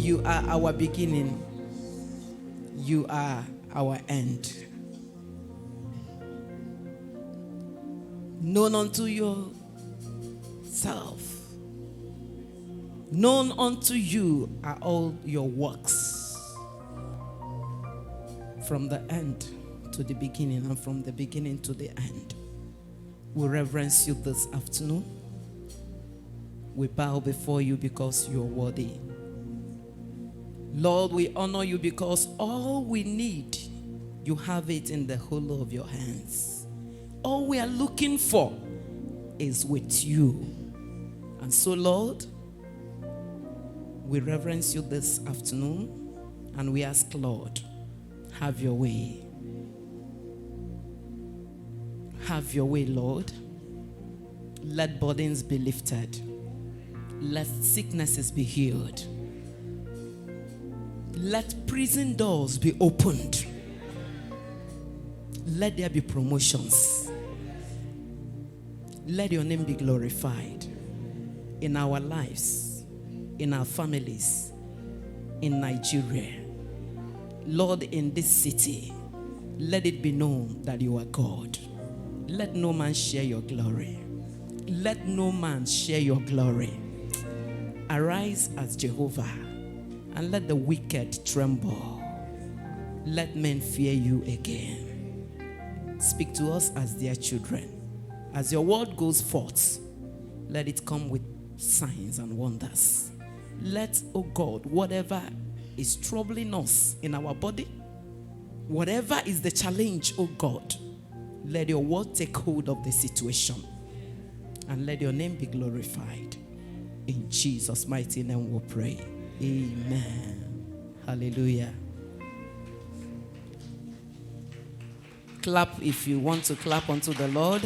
You are our beginning. You are our end. Known unto yourself. Known unto you are all your works. From the end to the beginning, and from the beginning to the end. We reverence you this afternoon. We bow before you because you are worthy. Lord, we honor you because all we need, you have it in the hollow of your hands. All we are looking for is with you. And so, Lord, we reverence you this afternoon, and we ask, Lord, have your way. Have your way, Lord. Let burdens be lifted. Let sicknesses be healed. Let prison doors be opened. Let there be promotions. Let your name be glorified in our lives, in our families, in Nigeria. Lord, in this city, let it be known that you are God. Let no man share your glory. Let no man share your glory. Arise as Jehovah, and let the wicked tremble. Let men fear you again. Speak to us as their children. As your word goes forth, let it come with signs and wonders. Let, oh God, whatever is troubling us in our body, whatever is the challenge, oh God, let your word take hold of the situation, and let your name be glorified. In Jesus' mighty name we pray. Amen. Hallelujah. Clap if you want to clap unto the Lord.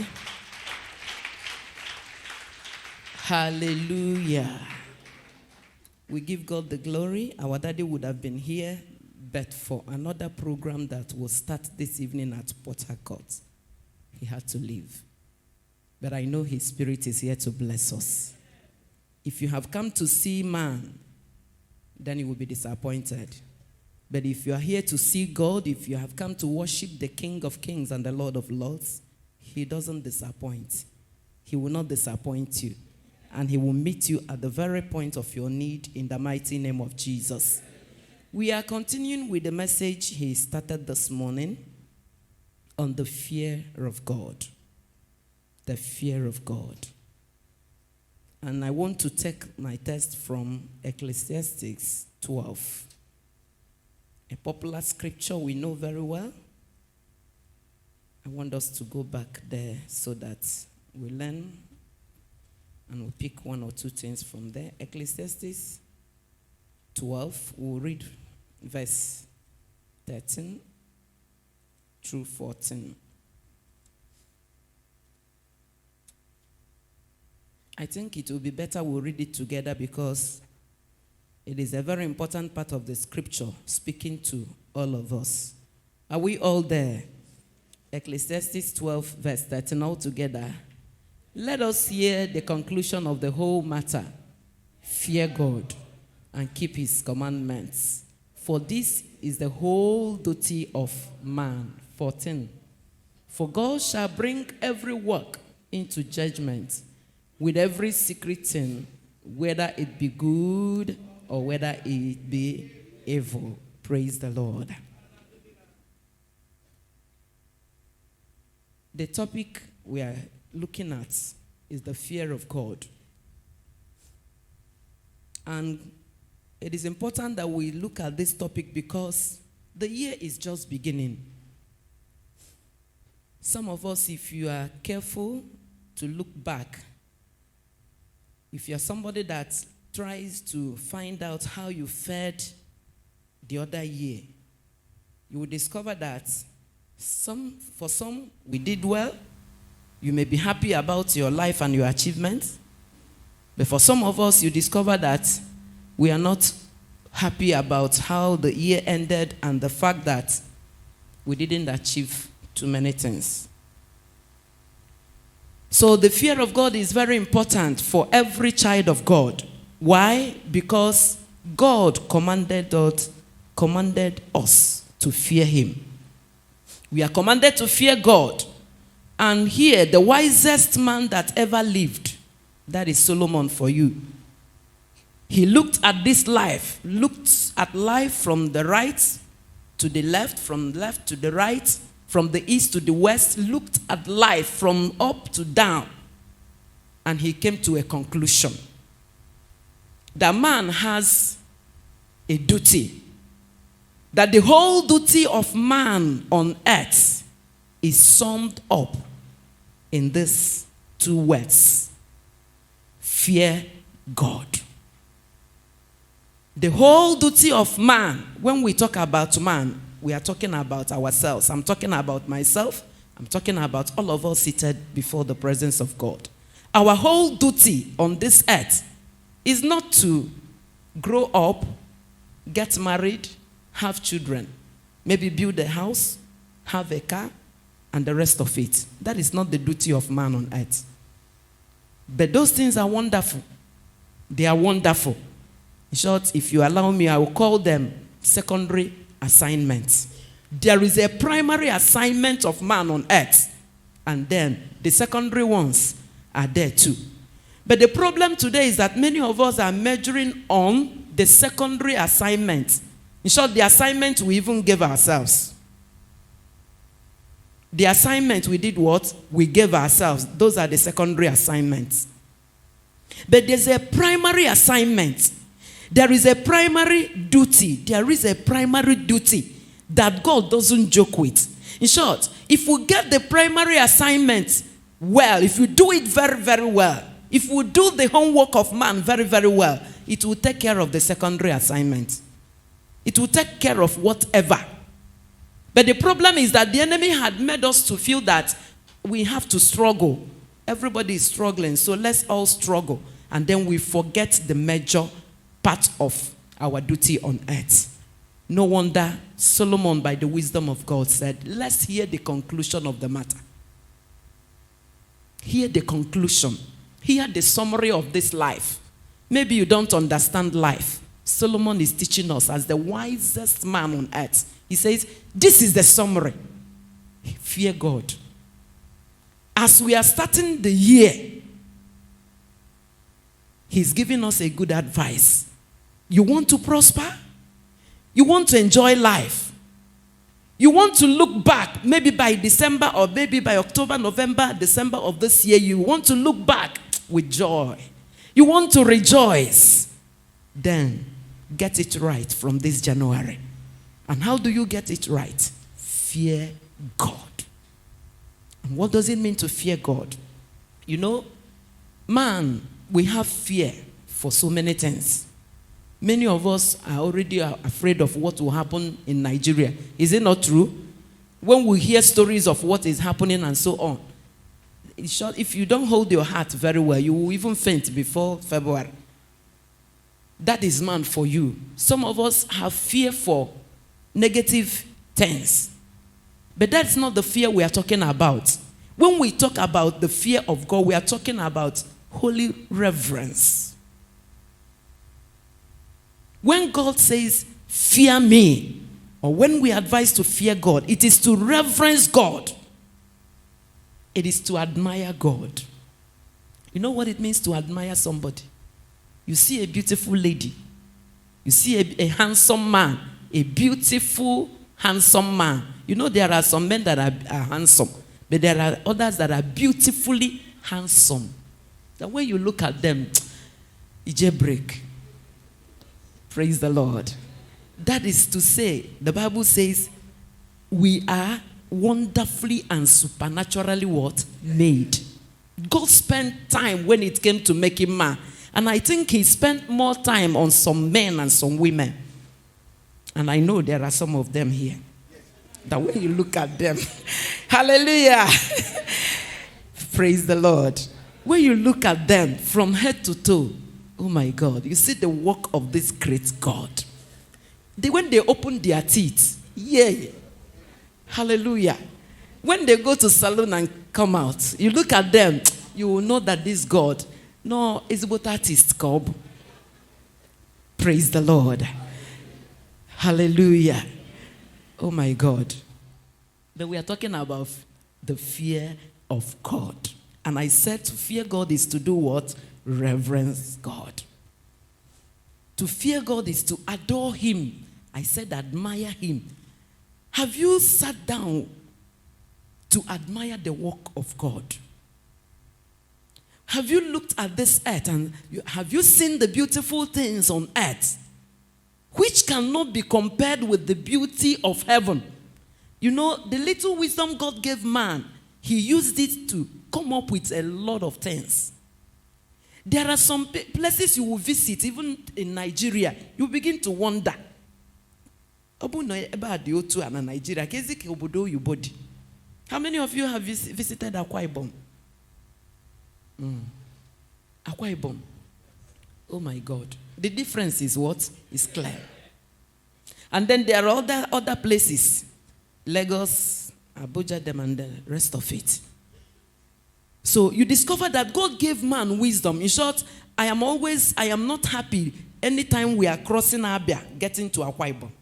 Hallelujah. We give God the glory. Our daddy would have been here, but for another program that will start this evening at Port Harcourt, he had to leave. But I know his spirit is here to bless us. If you have come to see man, then you will be disappointed. But if you are here to see God, if you have come to worship the King of Kings and the Lord of Lords, he doesn't disappoint. He will not disappoint you. And he will meet you at the very point of your need in the mighty name of Jesus. We are continuing with the message he started this morning on the fear of God. The fear of God. And I want to take my text from Ecclesiastes 12. A popular scripture we know very well. I want us to go back there so that we learn and we'll pick one or two things from there. Ecclesiastes 12, we'll read verse 13 through 14. I think it will be better we'll read it together because it is a very important part of the scripture speaking to all of us. Are we all there? Ecclesiastes 12, verse 13, all together. Let us hear the conclusion of the whole matter. Fear God and keep his commandments. For this is the whole duty of man. 14. For God shall bring every work into judgment with every secret thing, whether it be good or whether it be evil. Praise the Lord. The topic we are looking at is the fear of God. And it is important that we look at this topic because the year is just beginning. Some of us, if you are careful to look back, if you are somebody that tries to find out how you fared the other year, you will discover that for some, we did well. You may be happy about your life and your achievements. But for some of us, you discover that we are not happy about how the year ended and the fact that we didn't achieve too many things. So the fear of God is very important for every child of God. Why? Because God commanded us to fear him. We are commanded to fear God. And here, the wisest man that ever lived, that is Solomon for you. He looked at this life, looked at life from the right to the left, from left to the right, from the east to the west, looked at life from up to down. And he came to a conclusion. That man has a duty. That the whole duty of man on earth is summed up in these two words: fear God. The whole duty of man, when we talk about man, we are talking about ourselves. I'm talking about myself. I'm talking about all of us seated before the presence of God. Our whole duty on this earth is not to grow up, get married, have children, maybe build a house, have a car, and the rest of it. That is not the duty of man on earth. But those things are wonderful. They are wonderful. In short, if you allow me, I will call them secondary assignments. There is a primary assignment of man on earth, and then the secondary ones are there too. But the problem today is that many of us are measuring on the secondary assignment. In short, the assignment we even gave ourselves. The assignment we did what? We gave ourselves. Those are the secondary assignments. But there's a primary assignment. There is a primary duty. There is a primary duty that God doesn't joke with. In short, if we get the primary assignment well, if we do it very, very well, if we do the homework of man very, very well, it will take care of the secondary assignment. It will take care of whatever. But the problem is that the enemy had made us to feel that we have to struggle. Everybody is struggling, so let's all struggle. And then we forget the major part of our duty on earth. No wonder Solomon, by the wisdom of God, said, let's hear the conclusion of the matter. Hear the conclusion. Hear the summary of this life. Maybe you don't understand life. Solomon is teaching us as the wisest man on earth. He says, this is the summary. Fear God. As we are starting the year, he's giving us a good advice. You want to prosper? You want to enjoy life? You want to look back, maybe by December or maybe by October, November, December of this year, you want to look back with joy. You want to rejoice. Then get it right from this January. And how do you get it right? Fear God. And what does it mean to fear God? You know, man, we have fear for so many things. Many of us are already afraid of what will happen in Nigeria. Is it not true? When we hear stories of what is happening and so on, in short, if you don't hold your heart very well, you will even faint before February. That is man for you. Some of us have fear for negative things. But that's not the fear we are talking about. When we talk about the fear of God, we are talking about holy reverence. When God says, fear me, or when we advise to fear God, it is to reverence God. It is to admire God. You know what it means to admire somebody? You see a beautiful lady. You see a handsome man. A beautiful, handsome man. You know there are some men that are handsome, but there are others that are beautifully handsome. The way you look at them, it break. Praise the Lord. That is to say, the Bible says, we are wonderfully and supernaturally what? Made. God spent time when it came to making man. And I think he spent more time on some men and some women. And I know there are some of them here. The way you look at them. Hallelujah. Praise the Lord. When you look at them from head to toe, oh my God, you see the work of this great God. When they open their teeth, yeah. Hallelujah. When they go to salon and come out, you look at them, you will know that this God, no, is about artist, Cobb. Praise Praise the Lord. Hallelujah. Oh my God. But we are talking about the fear of God. And I said to fear God is to do what? Reverence God. To fear God is to adore him. I said admire him. Have you sat down to admire the work of God? Have you looked at this earth and have you seen the beautiful things on earth, which cannot be compared with the beauty of heaven? You know, the little wisdom God gave man, he used it to come up with a lot of things. There are some places you will visit, even in Nigeria, you begin to wonder. How many of you have visited Akwa Ibom? Akwa Ibom. Oh my God. The difference is what? Is clear. And then there are other places. Lagos, Abuja, them and the rest of it. So you discover that God gave man wisdom. In short, I am not happy anytime we are crossing Abia, getting to Akwa Ibom.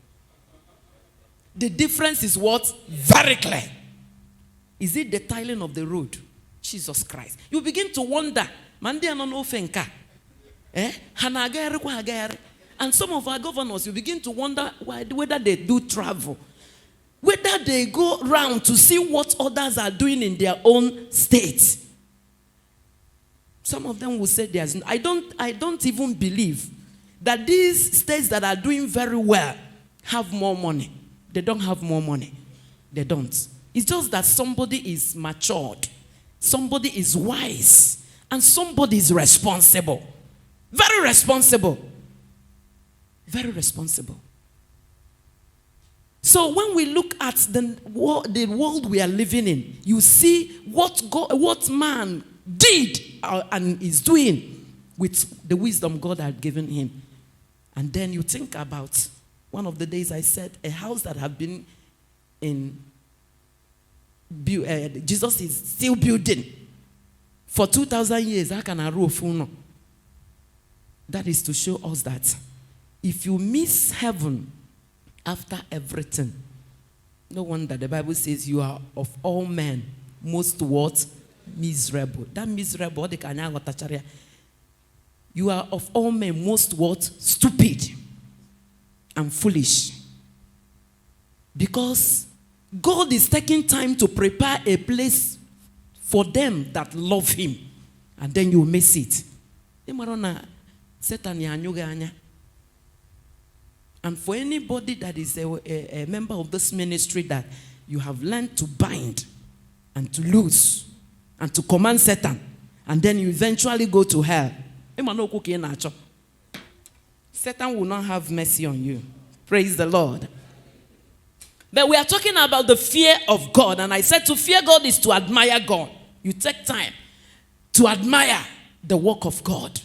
The difference is what? Very clear. Is it the tiling of the road? Jesus Christ. You begin to wonder. And some of our governors, you begin to wonder whether they do travel. Whether they go around to see what others are doing in their own state. Some of them will say there's. I don't even believe that these states that are doing very well have more money. They don't have more money. They don't. It's just that somebody is matured. Somebody is wise. And somebody is responsible. Very responsible. Very responsible. So when we look at the world we are living in, you see what man did and is doing with the wisdom God had given him. And then you think about, one of the days I said, a house that had been in, Jesus is still building. For 2,000 years, how can I roof? That is to show us that if you miss heaven after everything, no wonder the Bible says you are of all men most what? Miserable. That miserable, you are of all men most what? Stupid and foolish. Because God is taking time to prepare a place for them that love him. And then you miss it. And for anybody that is a member of this ministry that you have learned to bind and to loose and to command Satan, and then you eventually go to hell, Satan will not have mercy on you. Praise the Lord. But we are talking about the fear of God. And I said to fear God is to admire God. You take time to admire the work of God.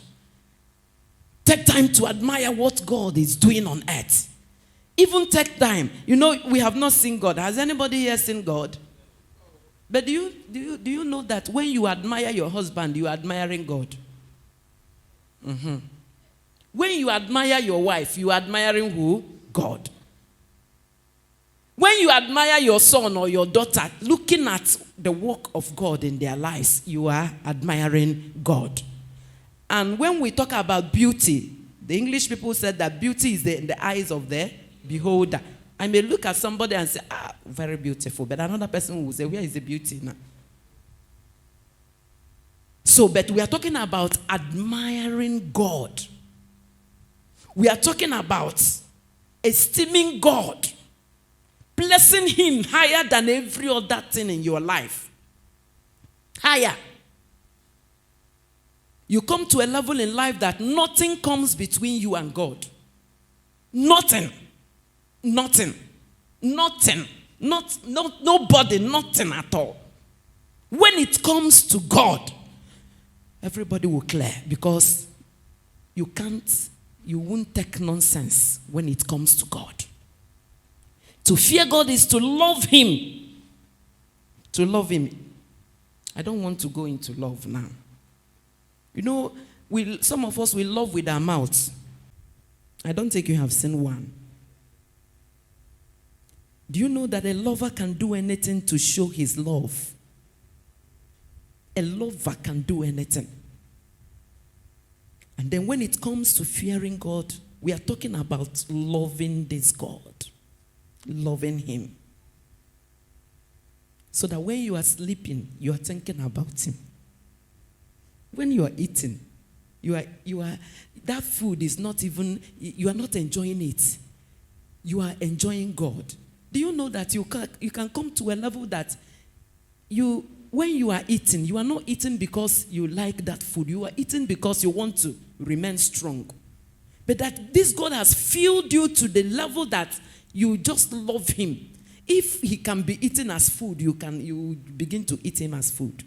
Take time to admire what God is doing on earth. Even take time. You know, we have not seen God. Has anybody here seen God? But do you know that when you admire your husband, you are admiring God? Mm-hmm. When you admire your wife, you are admiring who? God. When you admire your son or your daughter, looking at the work of God in their lives, you are admiring God. And when we talk about beauty, the English people said that beauty is in the eyes of the beholder. I may look at somebody and say, very beautiful. But another person will say, where is the beauty now? So, but we are talking about admiring God. We are talking about esteeming God. Blessing him higher than every other thing in your life. Higher. You come to a level in life that nothing comes between you and God. Nothing. Nothing. Nothing. Nobody. Nothing at all. When it comes to God, everybody will clear because you won't take nonsense when it comes to God. To fear God is to love him. To love him. I don't want to go into love now. You know, some of us will love with our mouths. I don't think you have seen one. Do you know that a lover can do anything to show his love? A lover can do anything. And then when it comes to fearing God, we are talking about loving this God. Loving him. So that when you are sleeping, you are thinking about him. When you are eating, that food is not even, you are not enjoying it. You are enjoying God. Do you know that you can come to a level that when you are eating, you are not eating because you like that food. You are eating because you want to remain strong. But that this God has filled you to the level that you just love him. If he can be eaten as food, you begin to eat him as food.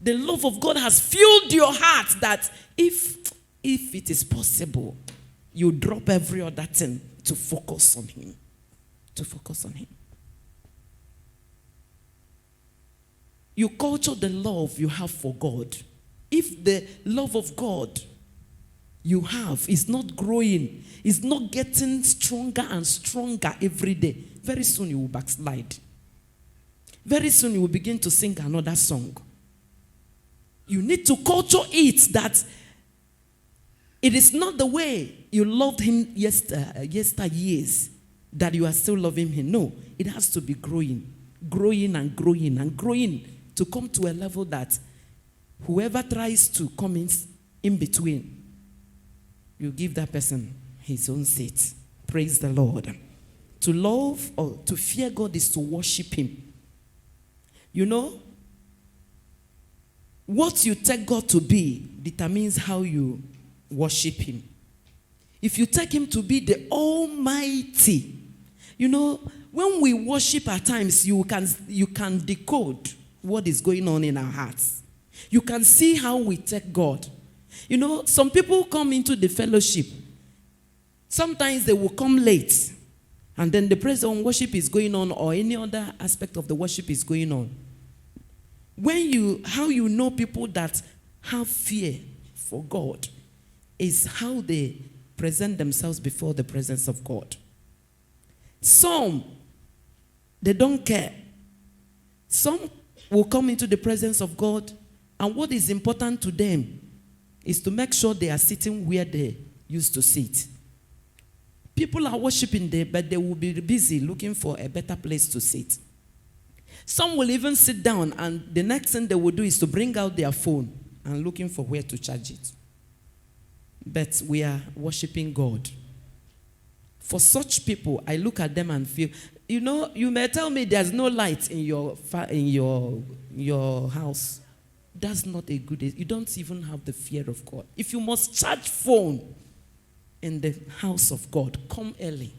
The love of God has filled your heart that if it is possible, you drop every other thing to focus on him. To focus on him. You culture the love you have for God. If the love of God you have is not growing, is not getting stronger and stronger every day, very soon you will backslide. Very soon you will begin to sing another song. You need to culture it that it is not the way you loved him yesteryears that you are still loving him. No, it has to be growing and growing and growing to come to a level that whoever tries to come in between, you give that person his own seat. Praise the Lord. To love or to fear God is to worship him. You know, what you take God to be determines how you worship him. If you take him to be the Almighty, you know, when we worship at times, you can decode what is going on in our hearts. You can see how we take God. You know, some people come into the fellowship. Sometimes they will come late. And then the praise and worship is going on, or any other aspect of the worship is going on. How you know people that have fear for God is how they present themselves before the presence of God. Some, they don't care. Some will come into the presence of God, and what is important to them is to make sure they are sitting where they used to sit. People are worshiping there, but they will be busy looking for a better place to sit. Some will even sit down, and the next thing they will do is to bring out their phone and looking for where to charge it. But we are worshiping God. For such people, I look at them and feel, you know, you may tell me there's no light in your house. That's not a good. You don't even have the fear of God. If you must charge phone in the house of God, come early.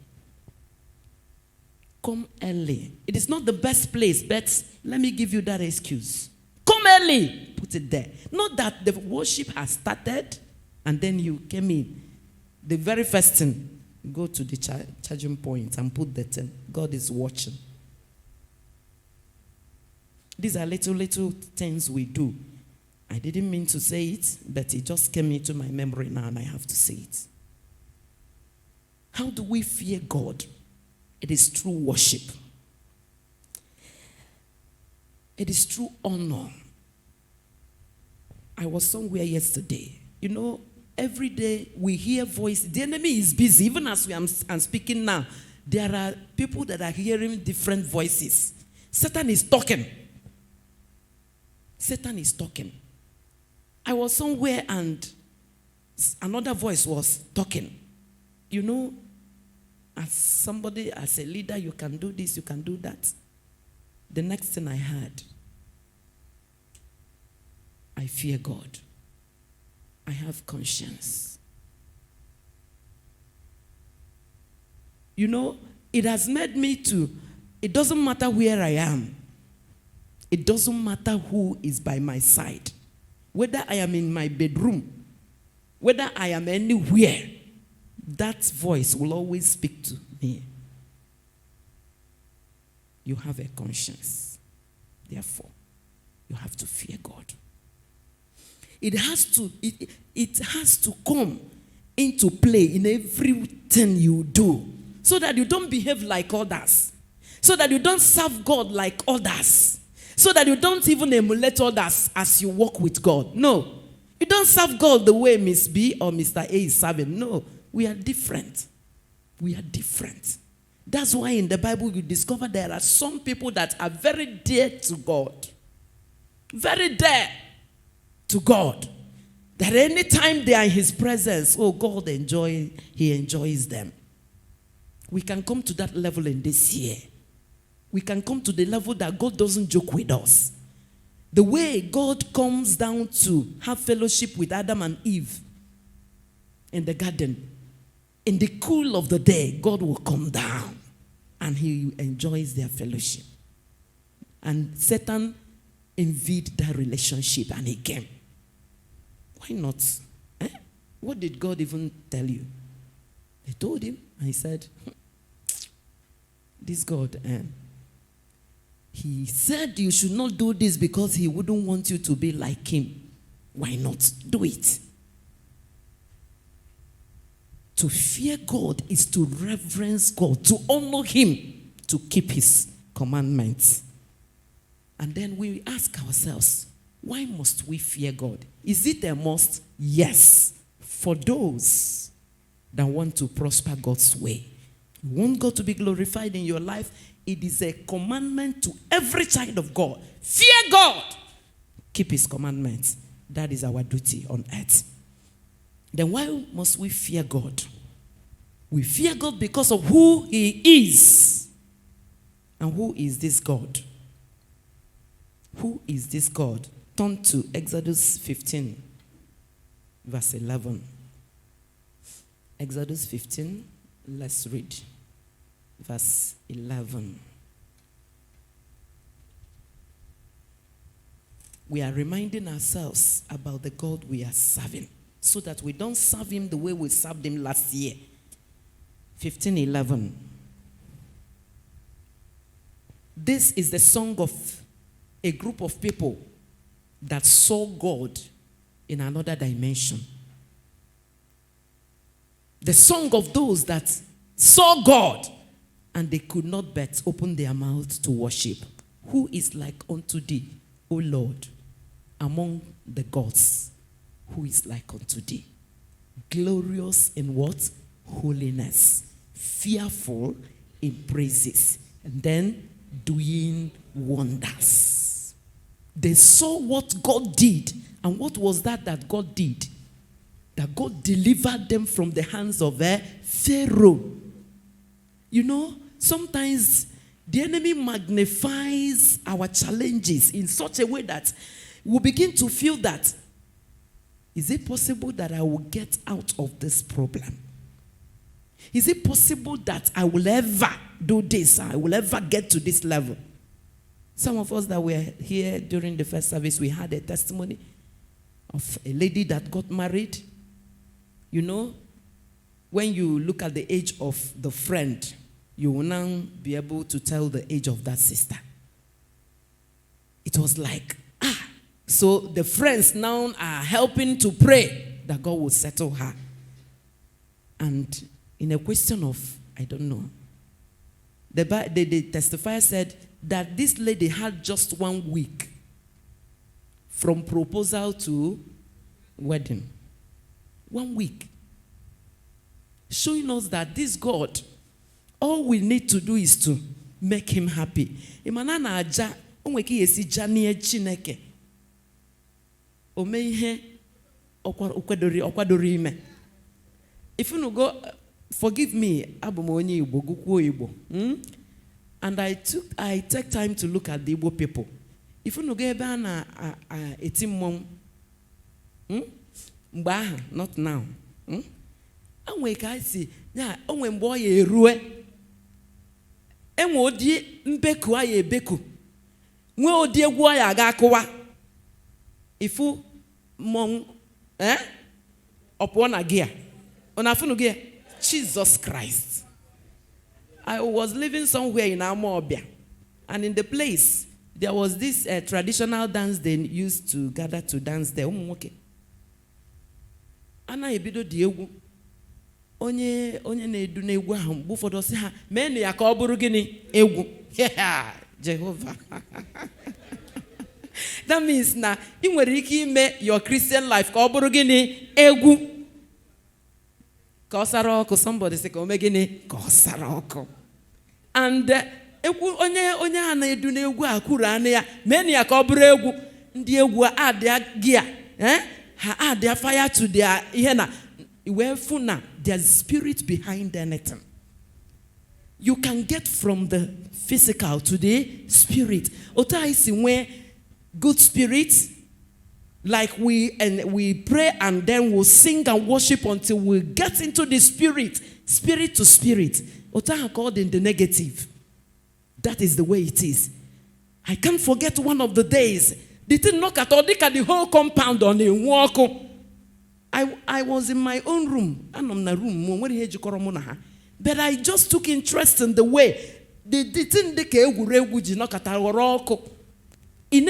Come early. It is not the best place, but let me give you that excuse. Come early. Put it there. Not that the worship has started and then you came in. The very first thing, go to the charging point and put the thing. God is watching. These are little things we do. I didn't mean to say it, but it just came into my memory now and I have to say it. How do we fear God? It is through worship. It is through honor. I was somewhere yesterday. You know, every day we hear voice. The enemy is busy. Even as I'm speaking now, there are people that are hearing different voices. Satan is talking. Satan is talking. I was somewhere and another voice was talking. You know, as somebody, as a leader, you can do this, you can do that. The next thing I heard, I fear God. I have conscience. You know, it has made me to, it doesn't matter where I am. It doesn't matter who is by my side. Whether I am in my bedroom, whether I am anywhere, that voice will always speak to me. You have a conscience. Therefore, you have to fear God. It has to come into play in everything you do, so that you don't behave like others, so that you don't serve God like others, so that you don't even emulate others as you walk with God. No. You don't serve God the way Miss B or Mr. A is serving. No. We are different. We are different. That's why in the Bible you discover there are some people that are very dear to God. Very dear to God. That anytime they are in his presence, oh, God he enjoys them. We can come to that level in this year. We can come to the level that God doesn't joke with us. The way God comes down to have fellowship with Adam and Eve in the garden, in the cool of the day, God will come down and he enjoys their fellowship. And Satan invaded that relationship and he came. Why not? What did God even tell you? They told him and he said, this God, he said you should not do this because he wouldn't want you to be like him. Why not? Do it. To fear God is to reverence God, to honor him, to keep his commandments. And then we ask ourselves, why must we fear God? Is it a must? Yes. For those that want to prosper God's way. You want God to be glorified in your life? It is a commandment to every child of God. Fear God. Keep his commandments. That is our duty on earth. Then why must we fear God? We fear God because of who he is. And who is this God? Who is this God? Turn to Exodus 15, verse 11. Exodus 15, let's read. Verse 11. We are reminding ourselves about the God we are serving, so that we don't serve him the way we served him last year. 15:11. This is the song of a group of people that saw God in another dimension. The song of those that saw God and they could not but open their mouths to worship. Who is like unto thee, O Lord, among the gods? Who is like unto thee? Glorious in what? Holiness. Fearful in praises. And then doing wonders. They saw what God did. And what was that God did? That God delivered them from the hands of Pharaoh. You know, sometimes the enemy magnifies our challenges in such a way that we begin to feel that, is it possible that I will get out of this problem? Is it possible that I will ever do this? I will ever get to this level? Some of us that were here during the first service, we had a testimony of a lady that got married. You know, when you look at the age of the friend, you will now be able to tell the age of that sister. It was like, so the friends now are helping to pray that God will settle her. And in a question of, I don't know, the testifier said that this lady had just 1 week from proposal to wedding. 1 week. Showing us that this God, all we need to do is to make him happy. Imanana aja, onweki yesi janie chineke. Omeihe okwadori ime. If you no go, forgive me, abumonyi Igbo, gukwo Igbo. And I take time to look at the Igbo people. If you no go ebe na etimom, mbaha, not now. Anwe ka isi, ya onwe mbo ye erue. Enwe odi mbeku aye beku. Nwe odi egwu aya aga akụwa. Ifu mom upon a gear. Onafunu gear. Jesus Christ. I was living somewhere in Amobia. And in the place, there was this traditional dance they used to gather to dance there. Okay. Ana ebido di egwu. onye na-edu n'egwu ahụ mgbe ụfọdụ sị ha mee na ya ka ọ bụrụ gịnị egwu. Jehovah. That means na ị nwere ike ime your Christian life ka ọ bụrụ gịnị egwu. Ka ọ sara ọkụ. Somebody say ka o mee gịnị ka ọ sara ọkụ. And egwu onye a na-edu n'egwu a kwuru anụ ya mee na ya ka ọ bụrụ egwu. Ndị egwu a adịa gia ha adịa fire to their ihe na wherefore now there's spirit behind anything. You can get from the physical to the spirit. Ota isi nwe good spirit, like we pray and then we'll sing and worship until we get into the spirit to spirit. Ota called in the negative. That is the way it is. I can't forget one of the days. They didn't knock at all. They got the whole compound on a walk. I was in my own room. I'm in the room. But I just took interest in the way they didn't knock at our in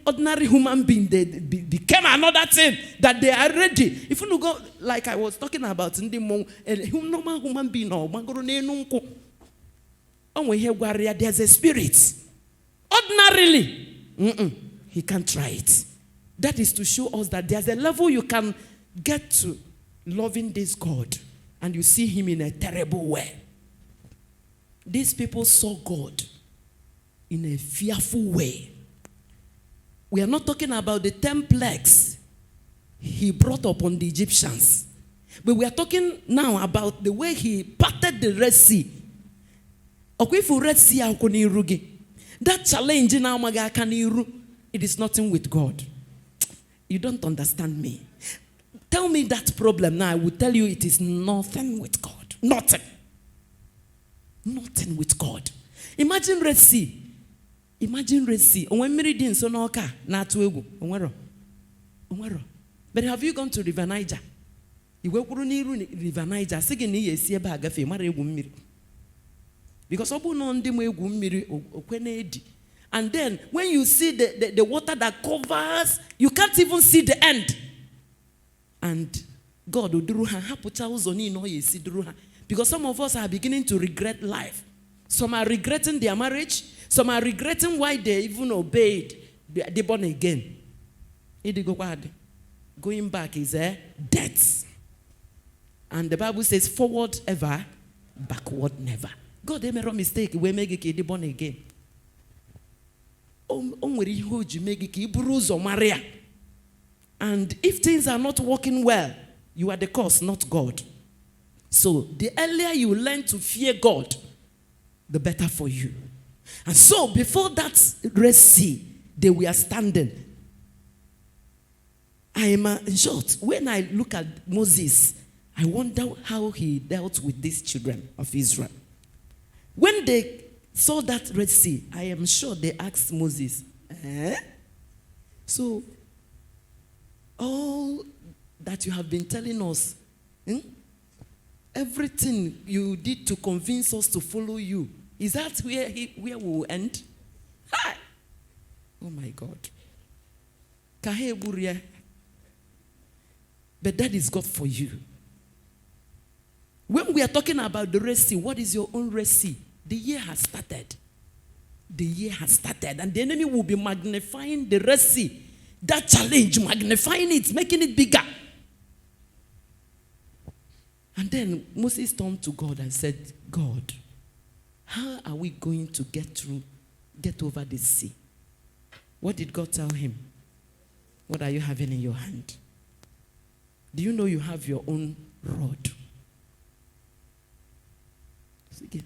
ordinary human being, they became another thing that they are ready. If you go, like I was talking about in the normal human being, there's a spirit. Ordinarily, he can't try it. That is to show us that there's a level you can get to loving this God and you see him in a terrible way. These people saw God in a fearful way. We are not talking about the 10 plagues he brought upon the Egyptians. But we are talking now about the way he parted the Red Sea. That challenge in our it is nothing with God. You don't understand me. Tell me that problem now. I will tell you it is nothing with God. Nothing. Nothing with God. Imagine Red Sea. Imagine Red Sea. But have you gone to River Niger? River Niger. Because and then when you see the water that covers, you can't even see the end. And God will because some of us are beginning to regret life. Some are regretting their marriage. Some are regretting why they even obeyed. They born again. Going back is a death. And the Bible says forward ever, backward never. God made a mistake. We make it born again. And if things are not working well, you are the cause, not God. So the earlier you learn to fear God, the better for you. And so before that Red Sea, they were standing. I am in short, when I look at Moses, I wonder how he dealt with these children of Israel. When they saw that Red Sea, I am sure they asked Moses, So, all that you have been telling us, everything you did to convince us to follow you, is that where we will end? Hi. Oh my God. But that is God for you. When we are talking about the Red Sea, what is your own Red Sea? The year has started. The year has started. And the enemy will be magnifying the Red Sea. That challenge, magnifying it, making it bigger. And then Moses turned to God and said, God, how are we going to get over this sea? What did God tell him? What are you having in your hand? Do you know you have your own rod? Again.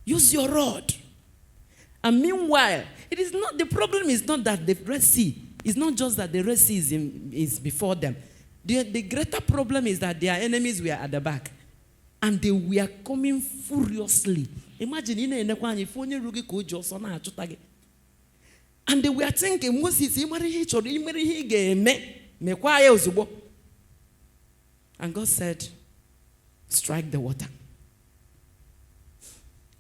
Use your rod. And meanwhile, it is not, the problem is not that the Red Sea, it's not just that the Red Sea is before them. The greater problem is that their enemies were at the back. And they were coming furiously. Imagine, and they were thinking, Moses, and God said, strike the water.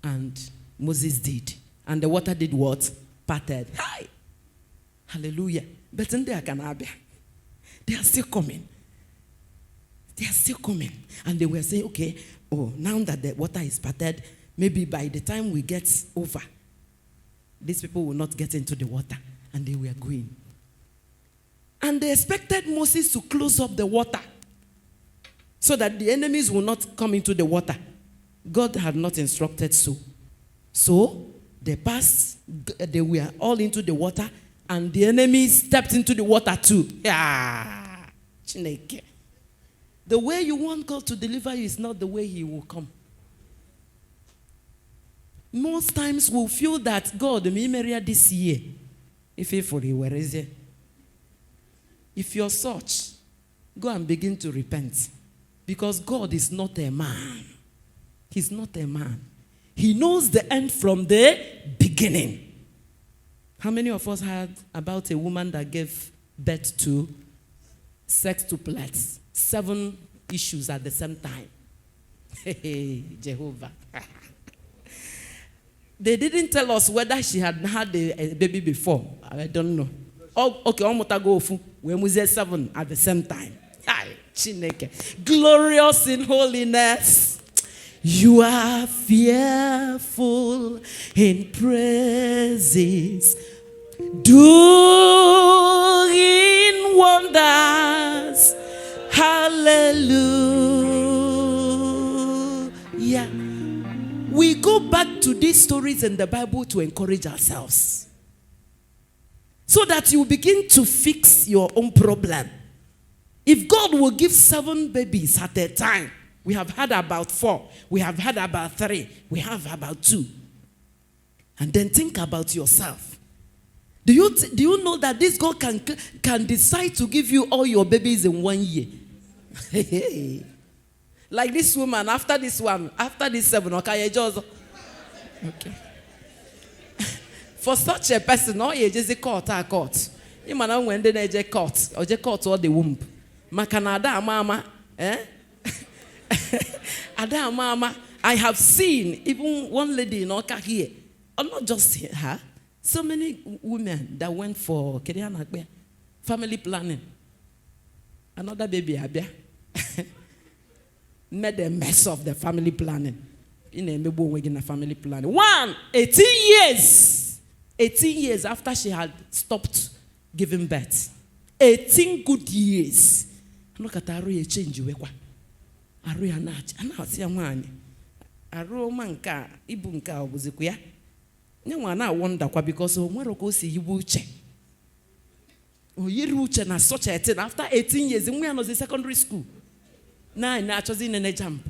And Moses did. And the water did what? Parted. Hi! Hallelujah. But in there, they are still coming. They are still coming. And they were saying, okay, now that the water is parted, maybe by the time we get over, these people will not get into the water. And they were going. And they expected Moses to close up the water so that the enemies will not come into the water. God had not instructed so. So they passed, they were all into the water, and the enemies stepped into the water too. Yeah. Chineke. The way you want God to deliver you is not the way he will come. Most times we'll feel that God, me marry this year. If where is it? If you're such, go and begin to repent. Because God is not a man. He's not a man. He knows the end from the beginning. How many of us heard about a woman that gave birth to sextuplets? 7 issues at the same time. Hey, Jehovah. They didn't tell us whether she had had a baby before. I don't know. Oh, okay, we must 7 at the same time. Chineke. Glorious in holiness. You are fearful in praises, doing wonders. Hallelujah. We go back to these stories in the Bible to encourage ourselves, so that you begin to fix your own problem. If God will give 7 babies at a time, we have had about 4, we have had about 3, we have about 2. And then think about yourself. Do you know that this God can decide to give you all your babies in 1 year? Like this woman, after this 7, okay, okay. For such a person, no, you just court. You man when they just court all the womb. Makanada mama, Ada mama. I have seen even one lady in Awka here, or not just her. So many women that went for family planning. Another baby, Abia. Made a mess of the family planning. In a family planning. 18 years. 18 years after she had stopped giving birth. 18 good years. Look at Aru change. Aru anach. Anasi amani. Aru manka ibunka obuzikuya. Nyamwana wonder because omweroko si yibuche. Oyiruche na such a thing after 18 years we are in secondary school. Now actually in a jump.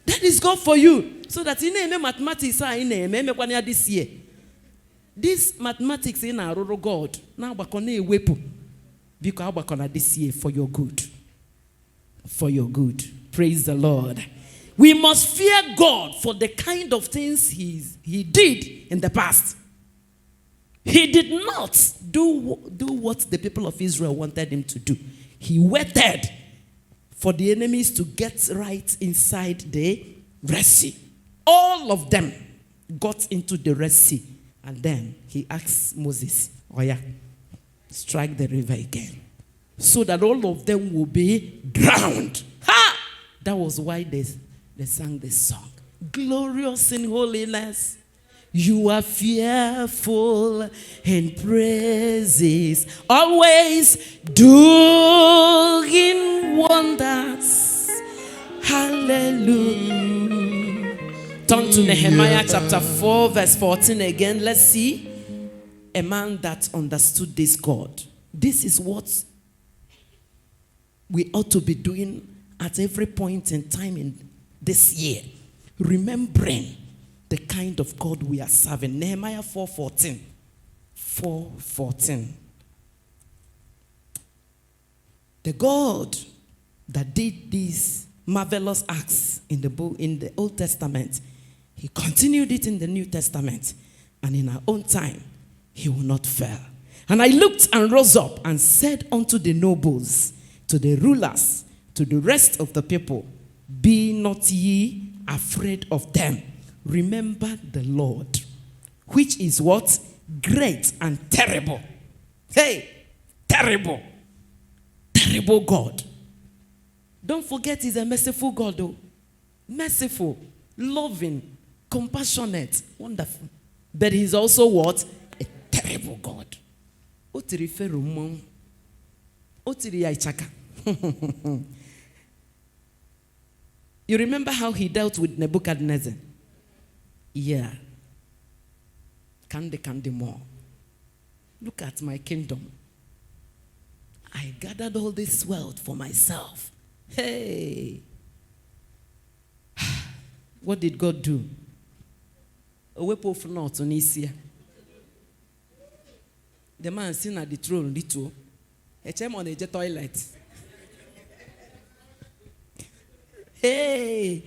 That is God for you. So that in a mathematics in a this year. This mathematics in our God. Now bakone weapon. Because bakona this year for your good. For your good. Praise the Lord. We must fear God for the kind of things he did in the past. He did not do what the people of Israel wanted him to do. He waited for the enemies to get right inside the Red Sea. All of them got into the Red Sea. And then he asked Moses, strike the river again. So that all of them will be drowned. Ha! That was why they sang this song. Glorious in holiness. You are fearful in praises, always doing wonders. Hallelujah. Turn to Nehemiah chapter 4 verse 14 again. Let's see a man that understood this God. This is what we ought to be doing at every point in time in this year. Remembering the kind of God we are serving. Nehemiah 4:14. 4:14. The God that did these marvelous acts in the Old Testament, he continued it in the New Testament. And in our own time, he will not fail. And I looked and rose up and said unto the nobles, to the rulers, to the rest of the people, be not ye afraid of them. Remember the Lord, which is what? Great and terrible. Hey, terrible. terrible God. Don't forget he's a merciful God, though. Merciful, loving, compassionate, wonderful. But he's also what? A terrible God. Otiri ferumon. Otiri yaichaka. You remember how he dealt with Nebuchadnezzar? Yeah. Kandi more. Look at my kingdom. I gathered all this wealth for myself. Hey. What did God do? A weapon of not on Isia. The man sitting at the throne, little. A chair on a toilet. Hey.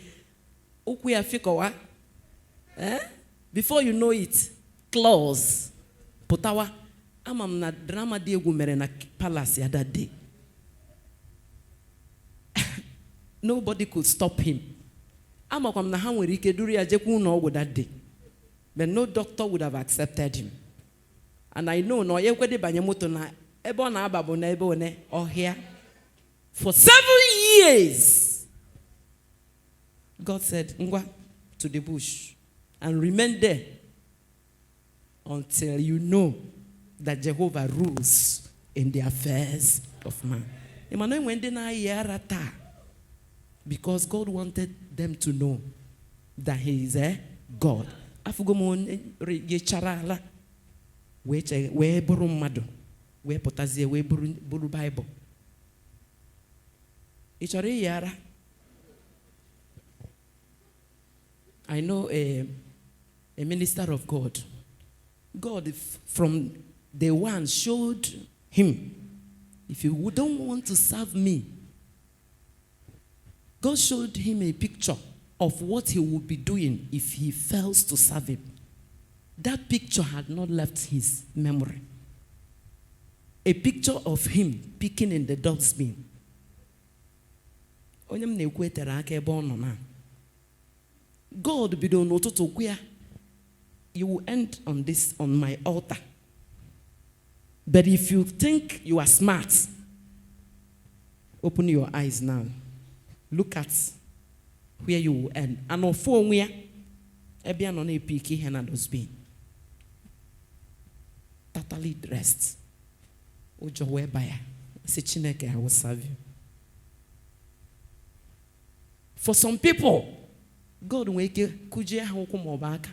Ukuya fikowa. Before you know it, claws. Potawa. Amam na drama de gumere na palace that day. Nobody could stop him. Amakwam na ha nwere ike duru ya jekwu no ogwu that day. But no doctor would have accepted him. And I know no ye kwede banye moto na ebe ọ na ababo na ebe one ohia. For 7 years. God said, "Ngwa to the bush and remain there until you know that Jehovah rules in the affairs of man." Emmanuel went in a year because God wanted them to know that he is a God. Afugomon ye charala we buru madu we potazie we buru Bible. Ichore yara. I know a minister of God. God from day one showed him, if you don't want to serve me, God showed him a picture of what he would be doing if he fails to serve him. That picture had not left his memory. A picture of him picking in the dustbin. God be don't know to where you will end on my altar. But if you think you are smart, open your eyes now. Look at where you will end. And on phone where Ebian on a peaky hand was being totally dressed. Ojo whereby Chineke, I will serve you. For some people, God will make kuje hukumobaka.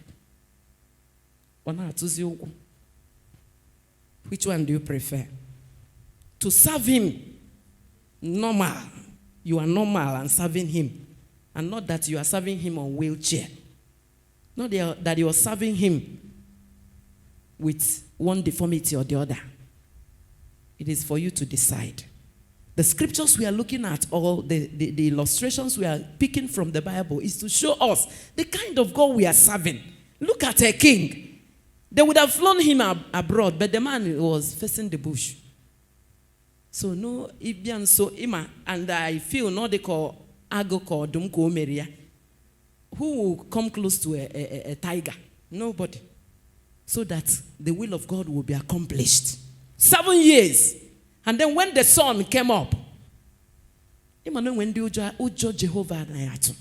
Which one do you prefer? To serve him normal. You are normal and serving him. And not that you are serving him on wheelchair. Not that you are serving him with one deformity or the other. It is for you to decide. The scriptures we are looking at, or the illustrations we are picking from the Bible, is to show us the kind of God we are serving. Look at a king. They would have flown him abroad, but the man was facing the bush. So no, Ibian so ima, and I feel no they call Agoko Dumko Meria. Who will come close to a tiger? Nobody. So that the will of God will be accomplished. 7 years. And then when the sun came up, Emmanuel when the Ujo Jehovah na yatu.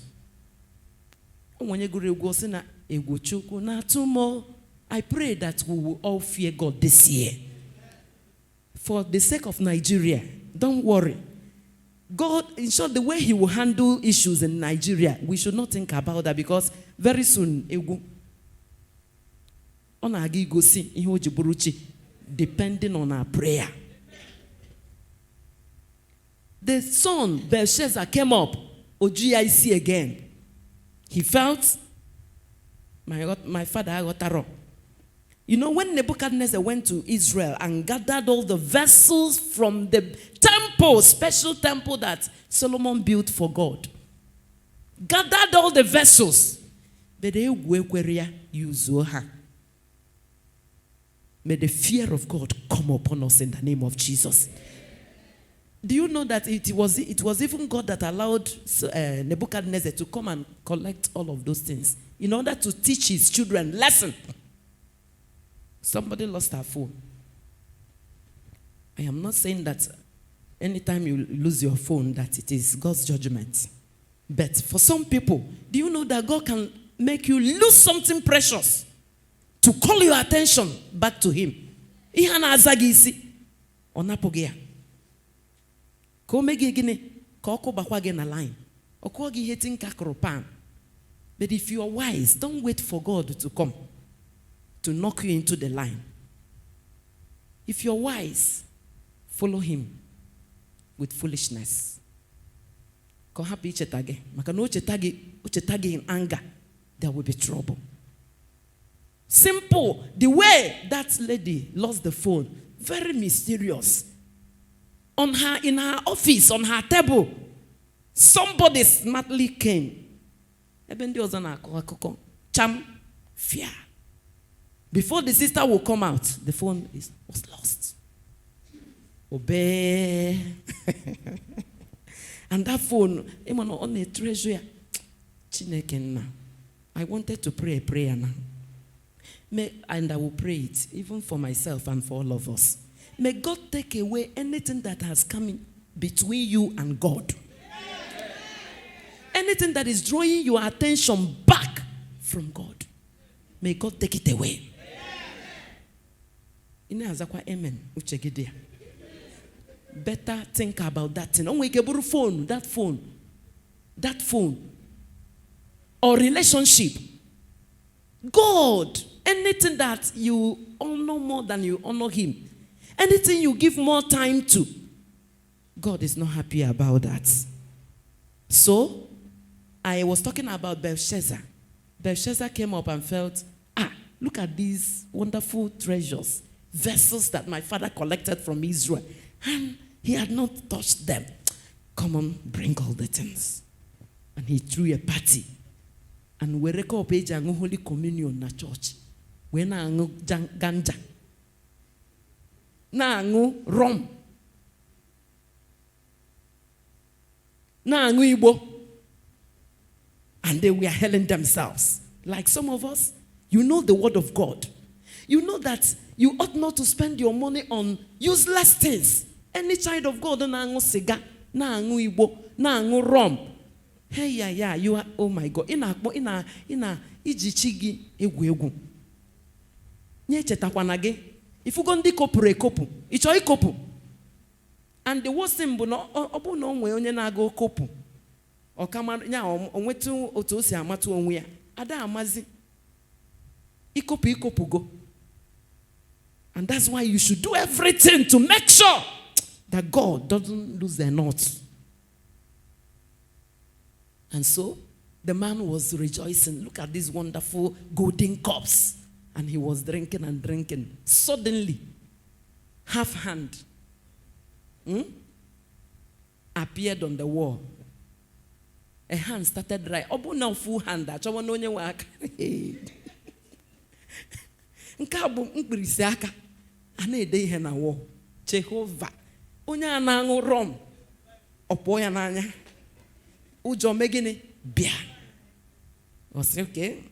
When you go to Ugochukwu na tumo. I pray that we will all fear God this year. For the sake of Nigeria, don't worry. God, in short, the way he will handle issues in Nigeria, we should not think about that because very soon, depending on our prayer. The son, Belshazzar, came up, OGIC again. He felt, my father, I got a. You know, when Nebuchadnezzar went to Israel and gathered all the vessels from the temple, special temple that Solomon built for God, gathered all the vessels, may the fear of God come upon us in the name of Jesus. Do you know that it was even God that allowed Nebuchadnezzar to come and collect all of those things in order to teach his children lesson? Somebody lost her phone. I am not saying that anytime you lose your phone, that it is God's judgment. But for some people, do you know that God can make you lose something precious to call your attention back to Him? Ihana azagisi onapogia. Ko mege gine ko ko bakwa ge na line. Oko gi hating kakropan. But if you are wise, don't wait for God to come to knock you into the line. If you're wise, follow Him with foolishness. Ko happy chetage. Makano chetage in anger, there will be trouble. Simple. The way that lady lost the phone, very mysterious. In her office, on her table, somebody smartly came. Cham, fear. Before the sister will come out, the phone was lost. Obey. And that phone, on a treasure. I wanted to pray a prayer now. And I will pray it, even for myself and for all of us. May God take away anything that has come in between you and God. Anything that is drawing your attention back from God. May God take it away. Amen. Better think about that thing. That phone. Or relationship. God. Anything that you honor more than you honor Him. Anything you give more time to. God is not happy about that. So, I was talking about Belshazzar. Belshazzar came up and felt, look at these wonderful treasures, vessels that my father collected from Israel. And he had not touched them. Come on, bring all the things. And he threw a party. And we record page and Holy Communion na church. We na angu ganja. Na angu rum. Na angu Igbo. And they were hailing themselves. Like some of us, you know the word of God. You know that you ought not to spend your money on useless things. Any child of God, na angu siga, na angu Igbo, na angu rum. Hey, yeah, you are, oh my God. Ina ijichigi egwu. Nye chetakwanage. If you go ndi kopuru ekopu, icho ikopu. And the worst thing, obu no onwe onye na-aga kopu. Okama nya onwetu otu o si amatu onwe ya. Ada amazi. Ikopu go. And that's why you should do everything to make sure that God doesn't lose their knots. And so, the man was rejoicing. Look at these wonderful golden cups. And he was drinking and drinking. Suddenly, half hand appeared on the wall. A hand started dry. Obu na full hand. Achawa no nye waka. Nkabu mkpirisi aka. Ana ede ihe na wall. Jehovah. Onye anangu rom. Opo ya nanya. Ujo megini bia. I say, okay.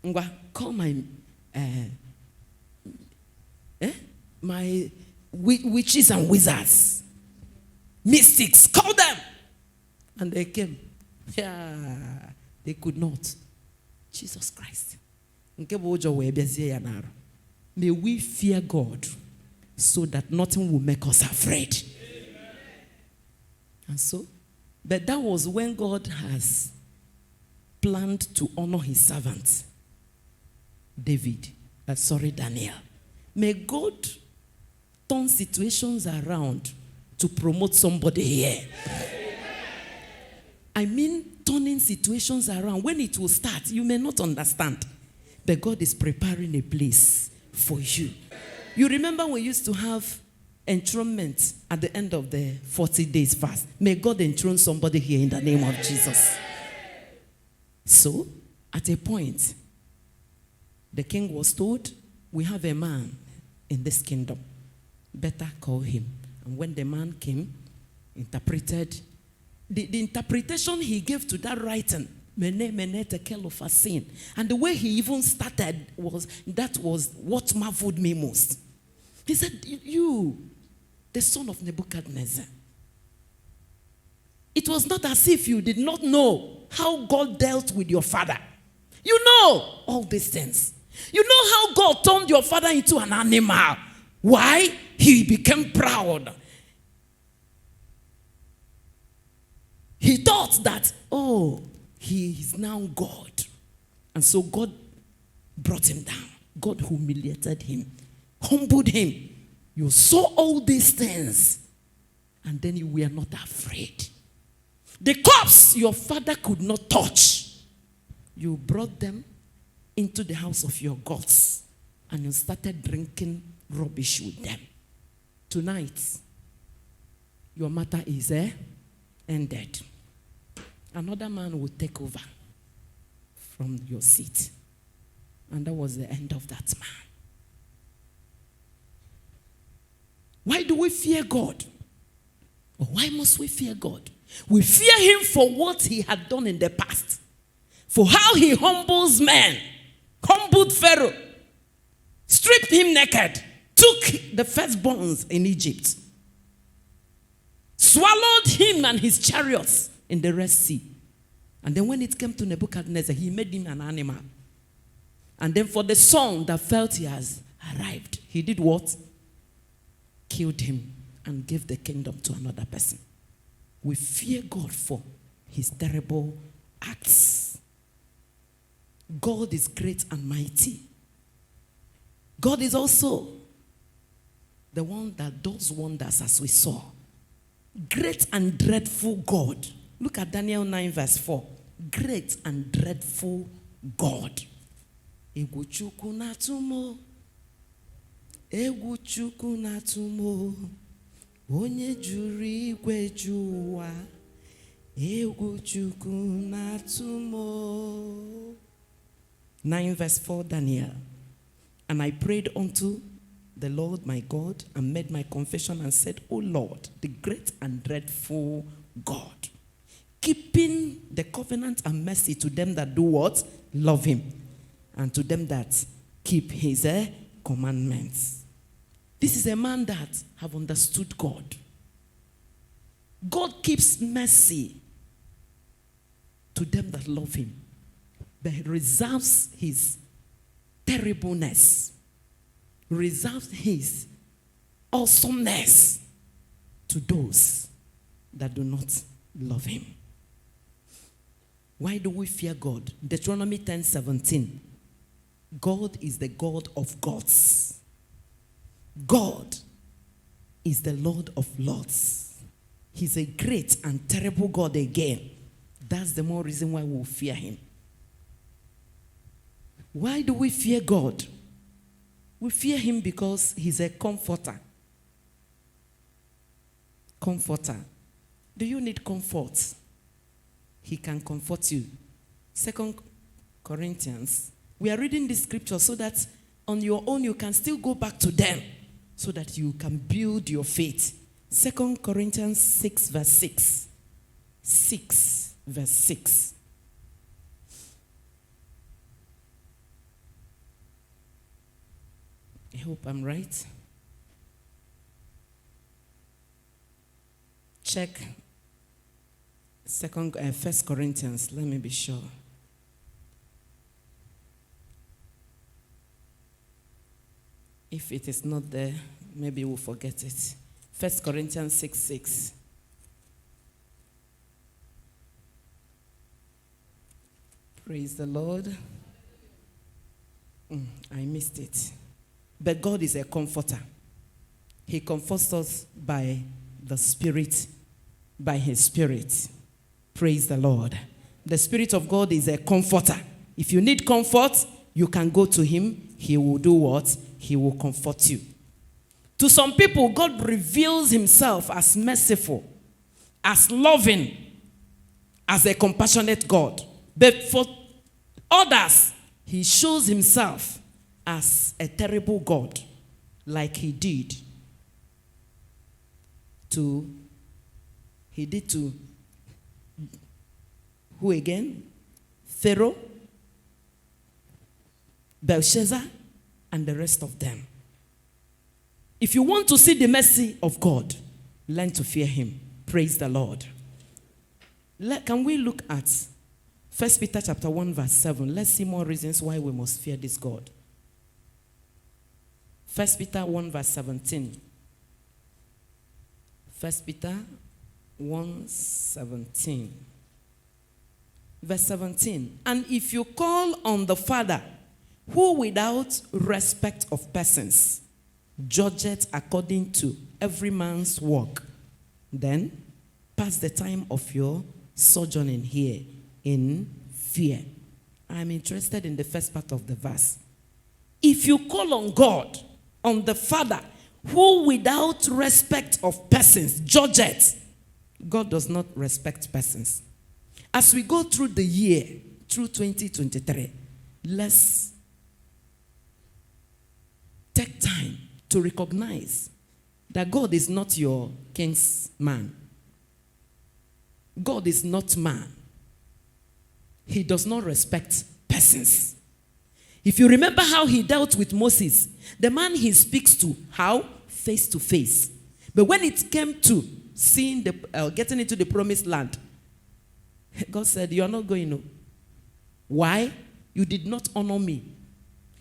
Ngwa, call my my witches and wizards. Mystics, call them. And they came. Yeah, they could not. Jesus Christ. May we fear God so that nothing will make us afraid. And so, but that was when God has planned to honor his servant, Daniel. May God turn situations around to promote somebody here. I mean, turning situations around. When it will start, you may not understand. But God is preparing a place for you. You remember we used to have enthronement at the end of the 40 days fast. May God enthrone somebody here in the name of Jesus. So, at a point, the king was told, we have a man in this kingdom. Better call him. And when the man came, interpreted, the interpretation he gave to that writing, and the way he even started was what marveled me most. He said, you, the son of Nebuchadnezzar, It was not as if you did not know how God dealt with your father. You know all these things. You know how God turned your father into an animal. Why? He became proud. He thought that, oh, he is now God. And so God brought him down. God humiliated him, humbled him. You saw all these things, and then you were not afraid. The corpse your father could not touch, you brought them into the house of your gods, and you started drinking rubbish with them. Tonight, your matter is ended. Another man will take over from your seat. And that was the end of that man. Why do we fear God? Or why must we fear God? We fear him for what he had done in the past. For how he humbles men. Humbled Pharaoh. Stripped him naked. Took the firstborns in Egypt. Swallowed him and his chariots in the Red Sea. And then when it came to Nebuchadnezzar, he made him an animal. And then for the son that felt he has arrived, he did what? Killed him and gave the kingdom to another person. We fear God for his terrible acts. God is great and mighty. God is also the one that does wonders, as we saw. Great and dreadful God. Look at Daniel 9 verse 4. Great and dreadful God. Egwu Chukwu na-atụmo. Egwu Chukwu na-atụmo. Onye juru igwe ju ụwa. Egwu Chukwu na-atụmo. 9 verse 4 Daniel. And I prayed unto the Lord my God and made my confession and said, O Lord, the great and dreadful God, keeping the covenant and mercy to them that do what? Love him. And to them that keep his commandments. This is a man that have understood God. God keeps mercy to them that love him, but he reserves his terribleness, reserves his awesomeness to those that do not love him. Why do we fear God? Deuteronomy 10:17. God is the God of gods. God is the Lord of lords. He's a great and terrible God again. That's the more reason why we fear him. Why do we fear God? We fear him because he's a comforter. Comforter. Do you need comfort? He can comfort you. 2 Corinthians. We are reading this scripture so that on your own you can still go back to them so that you can build your faith. 2 Corinthians 6 verse 6. 6 verse 6. I hope I'm right. Check 1 Corinthians. Let me be sure. If it is not there, maybe we'll forget it. 1 Corinthians 6 6. Praise the Lord. I missed it. But God is a comforter. He comforts us by the Spirit, by his Spirit. Praise the Lord. The Spirit of God is a comforter. If you need comfort, you can go to him. He will do what? He will comfort you. To some people, God reveals himself as merciful, as loving, as a compassionate God. But for others, he shows himself as a terrible God, like he did to who again? Pharaoh, Belshazzar, and the rest of them. If you want to see the mercy of God, learn to fear him. Praise the Lord. Can we look at 1 Peter chapter 1 verse 7? Let's see more reasons why we must fear this God. 1 Peter 1 verse 17. 1 Peter 1, 17. Verse 17. And if you call on the Father, who without respect of persons judgeth according to every man's work, then pass the time of your sojourning here in fear. I'm interested in the first part of the verse. If you call on God, on the Father, who without respect of persons judgeth. God does not respect persons. As we go through the year, through 2023, let's take time to recognize that God is not your king's man. God is not man. He does not respect persons. If you remember how he dealt with Moses, the man he speaks to, how? Face to face. But when it came to seeing getting into the promised land, God said, you are not going to. Why? You did not honor me.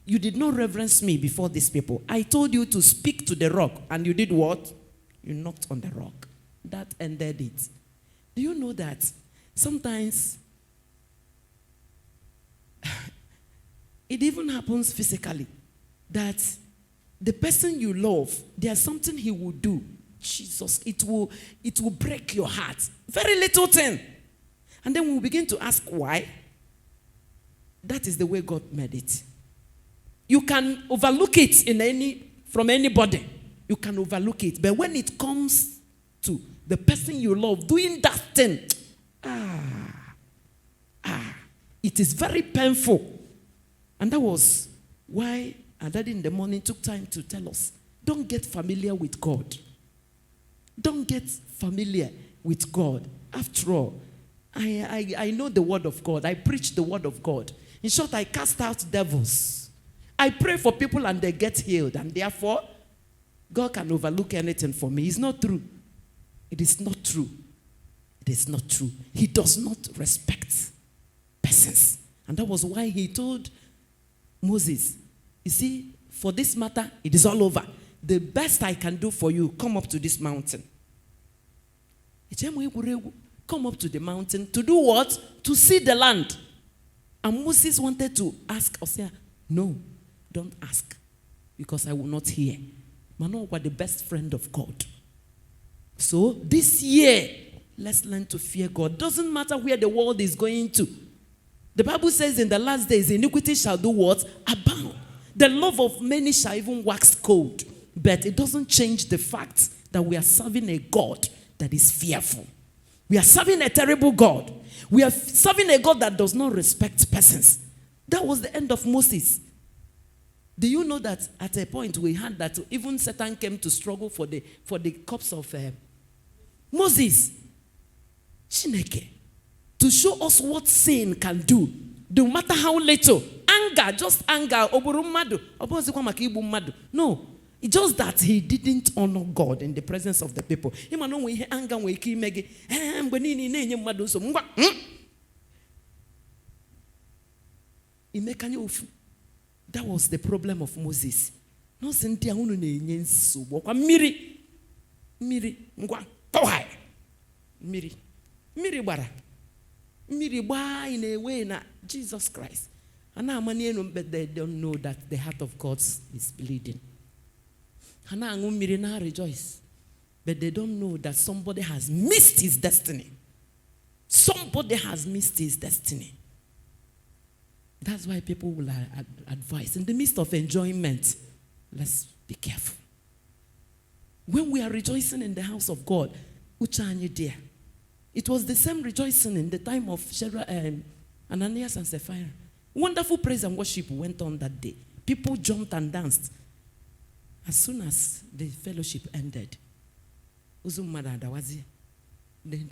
You did not reverence me before these people. I told you to speak to the rock, and you did what? You knocked on the rock. That ended it. Do you know that sometimes it even happens physically, that the person you love, there's something he will do. Jesus, it will break your heart. Very little thing. And then we'll begin to ask why. That is the way God made it. You can overlook it from anybody. You can overlook it. But when it comes to the person you love doing that thing, it is very painful. And that was why our daddy in the morning took time to tell us, don't get familiar with God. Don't get familiar with God. After all, I know the word of God. I preach the word of God. In short, I cast out devils. I pray for people and they get healed. And therefore, God can overlook anything for me. It's not true. It is not true. It is not true. He does not respect persons. And that was why he told Moses, you see, for this matter, it is all over. The best I can do for you, come up to this mountain. Come up to the mountain to do what? To see the land. And Moses wanted to ask Hosea, no, don't ask, because I will not hear. Manoah was the best friend of God. So this year, let's learn to fear God. Doesn't matter where the world is going to. The Bible says in the last days, iniquity shall do what? Abound. The love of many shall even wax cold. But it doesn't change the fact that we are serving a God that is fearful. We are serving a terrible God. We are serving a God that does not respect persons. That was the end of Moses. Do you know that at a point we had that even Satan came to struggle for the corpse of Moses? Chineke. To show us what sin can do. No matter how little. Anger, just anger. No. It's just that he didn't honor God in the presence of the people. That was the problem of Moses. In a way, Jesus Christ. But they don't know that the heart of God is bleeding. Rejoice. But they don't know that somebody has missed his destiny. Somebody has missed his destiny. That's why people will advise. In the midst of enjoyment, let's be careful. When we are rejoicing in the house of God, it was the same rejoicing in the time of Ananias and Sapphira. Wonderful praise and worship went on that day. People jumped and danced. As soon as the fellowship ended, the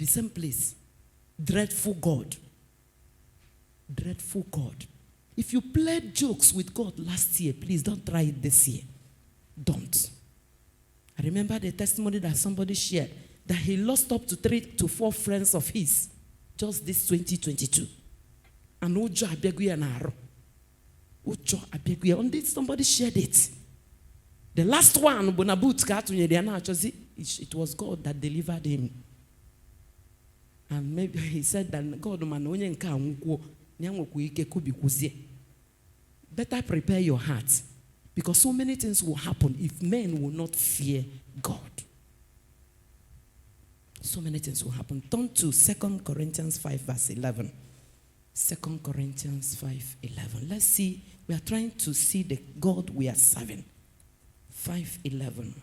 same place. Dreadful God. Dreadful God. If you played jokes with God last year, please don't try it this year. Don't. I remember the testimony that somebody shared that he lost up to 3 to 4 friends of his just this 2022. And Ujo Abeguya Naro. Ujo Abeguya. Somebody shared it. The last one, it was God that delivered him. And maybe he said that God better prepare your heart, because so many things will happen if men will not fear God. So many things will happen. Turn to 2 Corinthians 5 verse 11. 2 Corinthians 5:11. Let's see. We are trying to see the God we are serving. 5:11.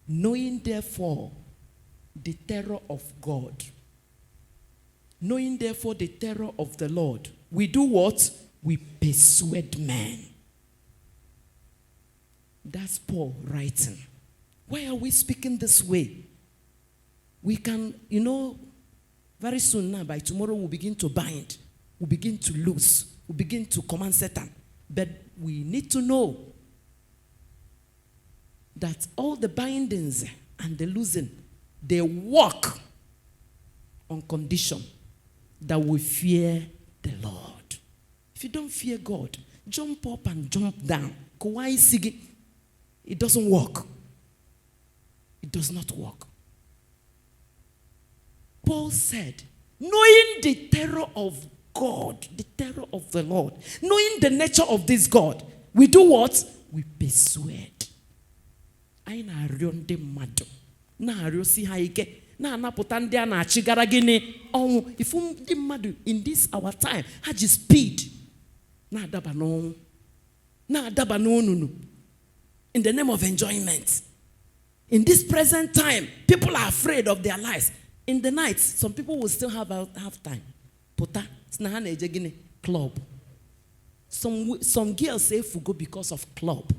Knowing therefore the terror of God. Knowing therefore the terror of the Lord. We do what? We persuade men. That's Paul writing. Why are we speaking this way? We can, very soon now, by tomorrow, we'll begin to bind. We'll begin to loose. We'll begin to command Satan. But we need to know that all the bindings and the loosing, they work on condition that we fear the Lord. If you don't fear God, jump up and jump down. It doesn't work. It does not work. Paul said, knowing the terror of God, the terror of the Lord, knowing the nature of this God, we do what? We persuade. I na rionde mado. Na riosi haike. Na anapota ndi ana achigara gini. Oh, if madu in this our time, haji speed. Na adaba no. Na adaba no. In the name of enjoyment. In this present time, people are afraid of their lives. In the night, some people will still have time. Pota, snahana ejegini club. Some girls say fugo because of club.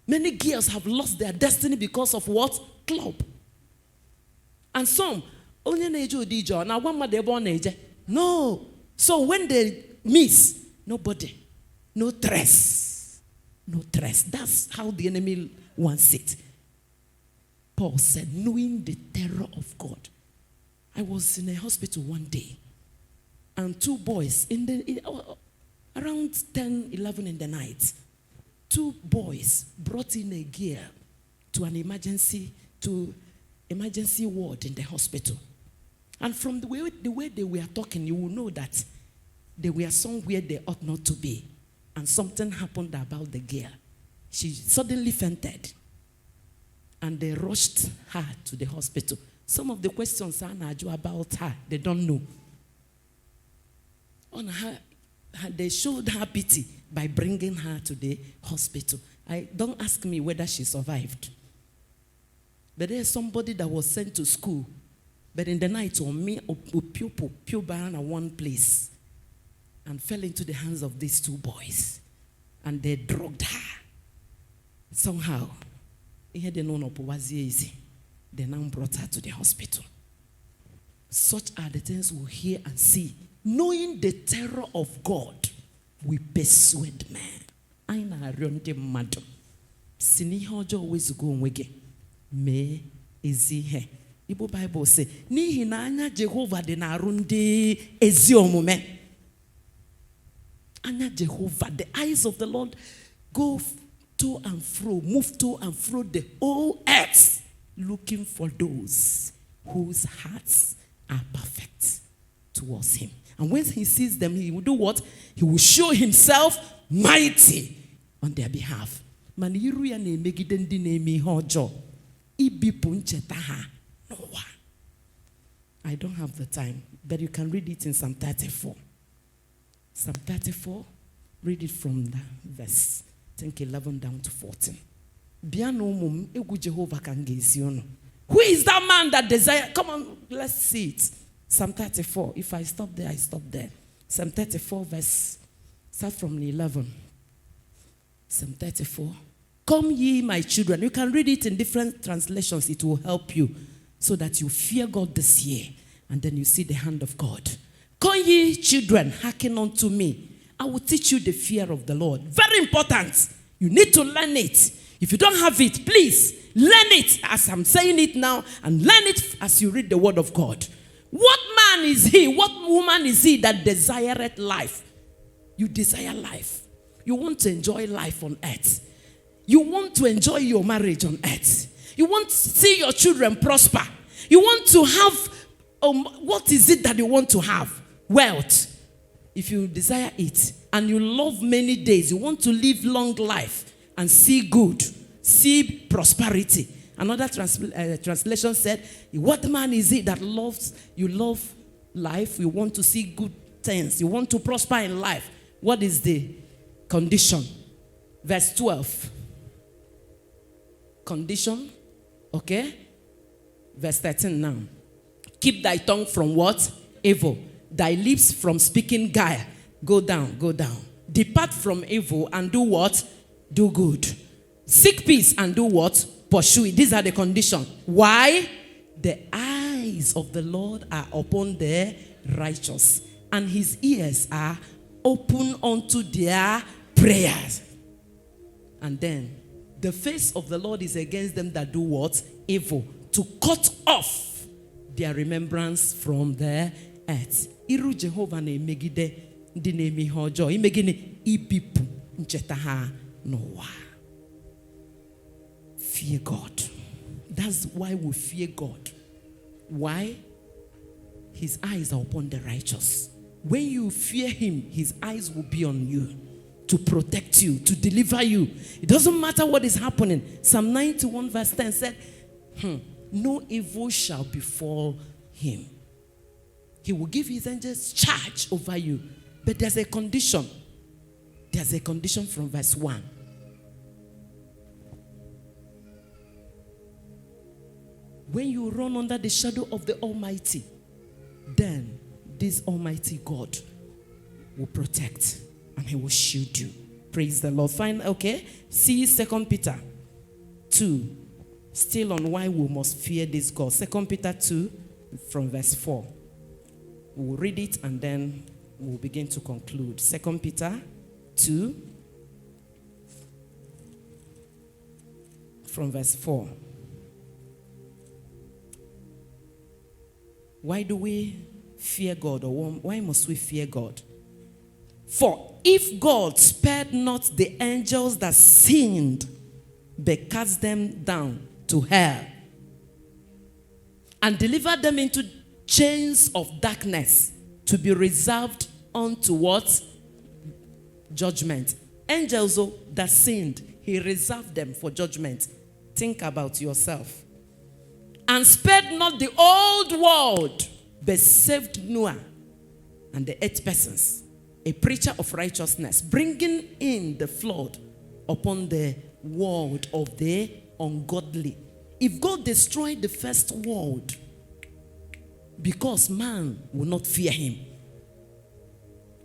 Many girls have lost their destiny because of what? Club. And some only nejo dijo na one mother born neje. No. So when they miss, nobody, no stress, no stress. That's how the enemy wants it. Paul said, knowing the terror of God. I was in a hospital one day, and two boys, around 10, 11 in the night, two boys brought in a gear to an emergency ward in the hospital. And from the way they were talking, you will know that they were somewhere they ought not to be. And something happened about the girl. She suddenly fainted. And they rushed her to the hospital. Some of the questions are about her, they don't know. On her, they showed her pity by bringing her to the hospital. Don't ask me whether she survived. But there's somebody that was sent to school, but in the night, or me, or pupil at one place, and fell into the hands of these two boys, and they drugged her somehow. They now brought her to the hospital. Such are the things we hear and see. Knowing the terror of God, we persuade men. I na rionde mado. Sini hojo always go wege. Me ezi he. Ibo Bible say, ni hinanya Jehovah de na runde ezi omume. Anya Jehovah, the eyes of the Lord go to and fro, move to and fro the whole earth, looking for those whose hearts are perfect towards him. And when he sees them, he will do what? He will show himself mighty on their behalf. I don't have the time, but you can read it in Psalm 34. Psalm 34, read it from the verse 11 down to 14. Who is that man that desires? Come on, let's see it. Psalm 34. If I stop there, I stop there. Psalm 34, verse, start from 11. Psalm 34. Come ye, my children. You can read it in different translations. It will help you so that you fear God this year. And then you see the hand of God. Come ye, children, hearken unto me. I will teach you the fear of the Lord. Very important. You need to learn it. If you don't have it, please learn it as I'm saying it now, and learn it as you read the word of God. What man is he? What woman is he that desireth life? You desire life. You want to enjoy life on earth. You want to enjoy your marriage on earth. You want to see your children prosper. You want to have, what is it that you want to have? Wealth. If you desire it and you love many days, you want to live long life and see good, see prosperity. Another translation said, what man is it that loves, you love life, you want to see good things, you want to prosper in life. What is the condition? Verse 12. Condition, okay? Verse 13 now. Keep thy tongue from what? Evil. Thy lips from speaking guile. Go down, go down. Depart from evil and do what? Do good. Seek peace and do what? Pursue it. These are the conditions. Why? The eyes of the Lord are upon the righteous, and his ears are open unto their prayers. And then, the face of the Lord is against them that do what? Evil. To cut off their remembrance from the earth. Iru Jehovah na emegide ndị na-eme ihe ọjọọ. Imegine ibipu ncheta ha n'ụwa. Fear God. That's why we fear God. Why? His eyes are upon the righteous. When you fear him, his eyes will be on you to protect you, to deliver you. It doesn't matter what is happening. Psalm 91 verse 10 said, no evil shall befall him. He will give his angels charge over you. But there's a condition. There's a condition from verse 1. When you run under the shadow of the Almighty, then this Almighty God will protect and he will shield you. Praise the Lord. Fine, okay. See 2 Peter 2. Still on why we must fear this God. 2 Peter 2 from verse 4. We'll read it and then we'll begin to conclude. 2 Peter 2 from verse 4. Why do we fear God, or why must we fear God? For if God spared not the angels that sinned, but cast them down to hell, and delivered them into chains of darkness to be reserved unto what? Judgment. Angels that sinned, he reserved them for judgment. Think about yourself. And spared not the old world, but saved Noah and the 8 persons, a preacher of righteousness, bringing in the flood upon the world of the ungodly. If God destroyed the first world because man will not fear him,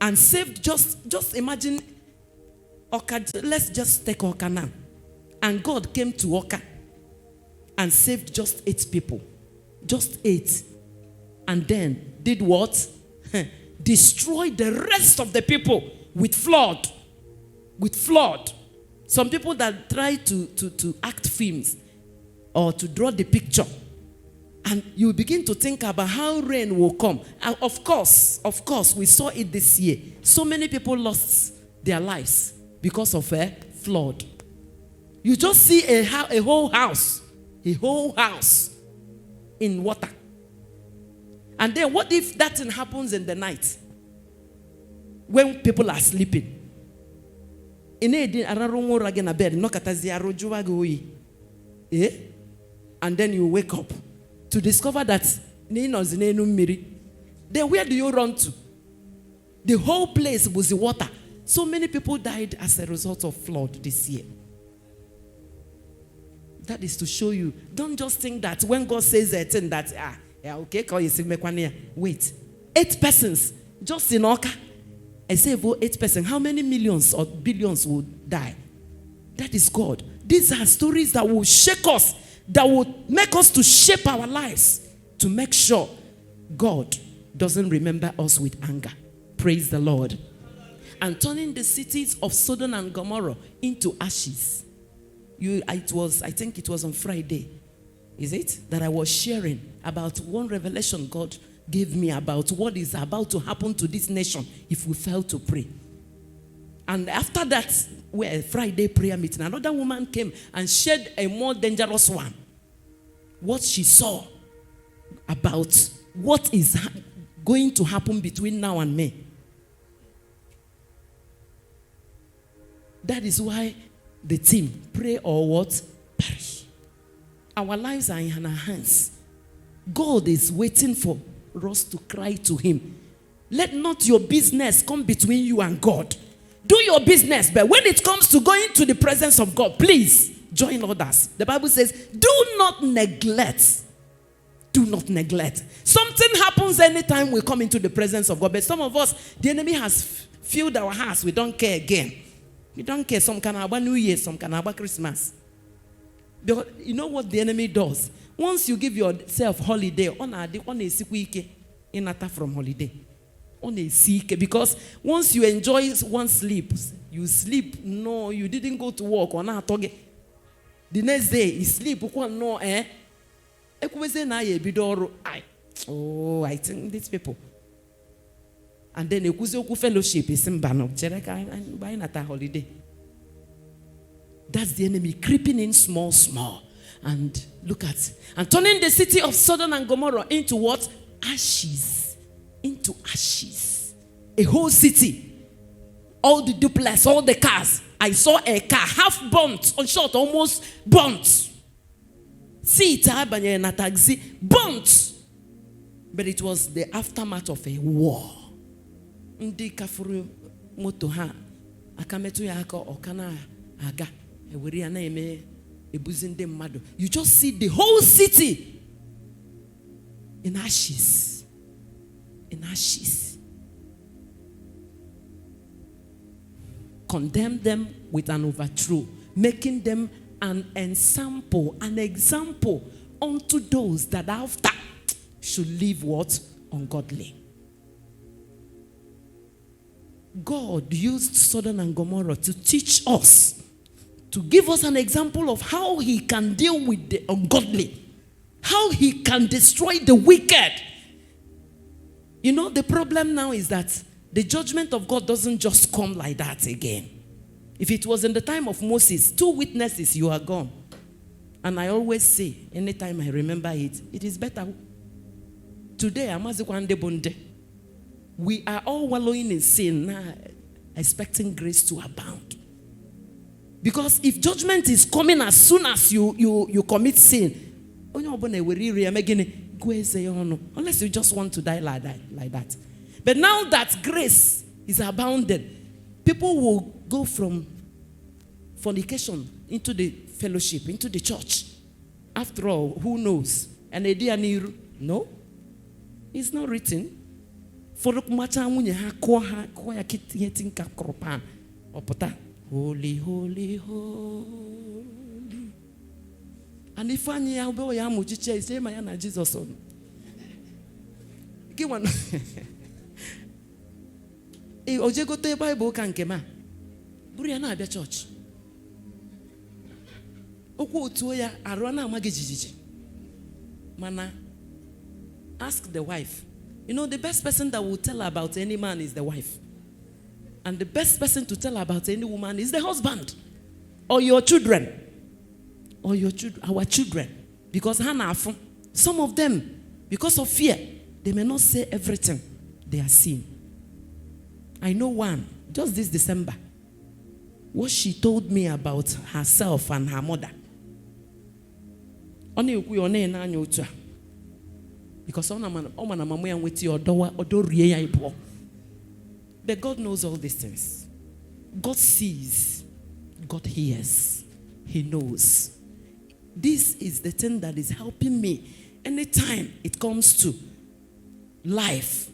and saved, just imagine Awka, let's just take Awka now. And God came to Awka and saved just 8 people. Just 8. And then did what? Destroyed the rest of the people with flood. With flood. Some people that try to act films or to draw the picture. And you begin to think about how rain will come. And of course, we saw it this year. So many people lost their lives because of a flood. You just see a whole house in water. And then what if that thing happens in the night when people are sleeping? And then you wake up to discover that then where do you run to? The whole place was the water. So many people died as a result of flood this year. That is to show you, don't just think that when God says a thing that, okay, call you wait. 8 persons, just in Awka. I say about 8 persons, how many millions or billions will die? That is God. These are stories that will shake us, that will make us to shape our lives, to make sure God doesn't remember us with anger. Praise the Lord. And turning the cities of Sodom and Gomorrah into ashes. I think it was on Friday, is it? That I was sharing about one revelation God gave me about what is about to happen to this nation if we fail to pray. And after that, Friday prayer meeting, another woman came and shared a more dangerous one. What she saw about what is going to happen between now and May. That is why the team, pray or what? Perish. Our lives are in our hands. God is waiting for us to cry to him. Let not your business come between you and God. Do your business, but when it comes to going to the presence of God, please join others. The Bible says, do not neglect. Do not neglect. Something happens anytime we come into the presence of God. But some of us, the enemy has filled our hearts. We don't care again. We don't care. Some can have New Year, some can have Christmas. Because you know what the enemy does? Once you give yourself holiday, on a sick week, from holiday. On a sick, because once you enjoy one sleep, you sleep. No, you didn't go to work on a target. The next day, you sleep. No, I think these people. And then a fellowship is in Banok. Buying at a holiday. That's the enemy creeping in small. And look at, and turning the city of Sodom and Gomorrah into what? Ashes. Into ashes. A whole city. All the duplex, all the cars. I saw a car half burnt, on short, almost burnt. See it in a taxi, burnt. But it was the aftermath of a war. Ndi kafuru moto ha akametu ya aka okana aga eweri ana eme ebuzinde mmadu. You just see the whole city in ashes. In ashes. Condemn them with an overthrow, making them an example unto those that after should live what? Ungodly. God used Sodom and Gomorrah to teach us, to give us an example of how he can deal with the ungodly, how he can destroy the wicked. You know, the problem now is that the judgment of God doesn't just come like that again. If it was in the time of Moses, 2 witnesses, you are gone. And I always say, anytime I remember it, it is better. Today, we are all wallowing in sin now, expecting grace to abound. Because if judgment is coming as soon as you commit sin, unless you just want to die like that. But now that grace is abounded, people will go from fornication into the fellowship, into the church. After all, who knows? And no, it's not written. Holy, holy, holy. And if I knew say my Jesus on. Give one. Oje go to Bible can kema. Buriana abia church. Okwu otu ya arwana amagejiji. Mana, ask the wife. You know, the best person that will tell about any man is the wife. And the best person to tell about any woman is the husband. Or your children. Or our children. Because some of them, because of fear, they may not say everything they are seeing. I know one, just this December, what she told me about herself and her mother. Because but God knows all these things. God sees. God hears. He knows. This is the thing that is helping me anytime it comes to life,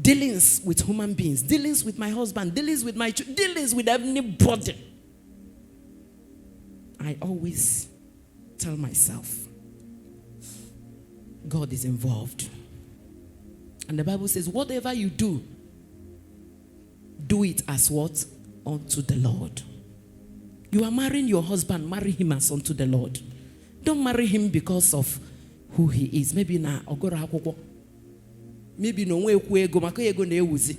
dealings with human beings, dealings with my husband, dealings with my children, dealings with anybody. I always tell myself, God is involved. And the Bible says, whatever you do, do it as what? Unto the Lord. You are marrying your husband, marry him as unto the Lord. Don't marry him because of who he is. Maybe na ogoro akwụkwọ. Maybe no nwe ekwu ego maka ego na ewuzi.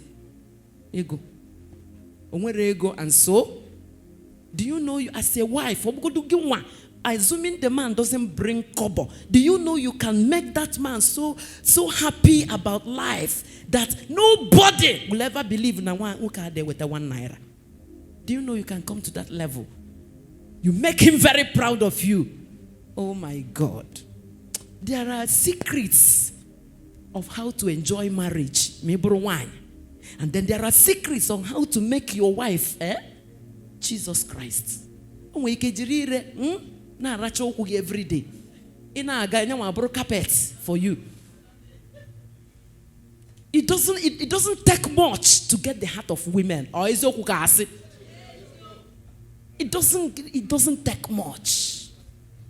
Ego. Onwere ego, and so do you know you as a wife, assuming the man doesn't bring kobo, do you know you can make that man so happy about life that nobody will ever believe na one there with the 1 naira? Do you know you can come to that level? You make him very proud of you. Oh my God. There are secrets of how to enjoy marriage. Maybe wine. And then there are secrets on how to make your wife Jesus Christ. Every day. Carpet for you. It doesn't take much to get the heart of women. Or is it doesn't take much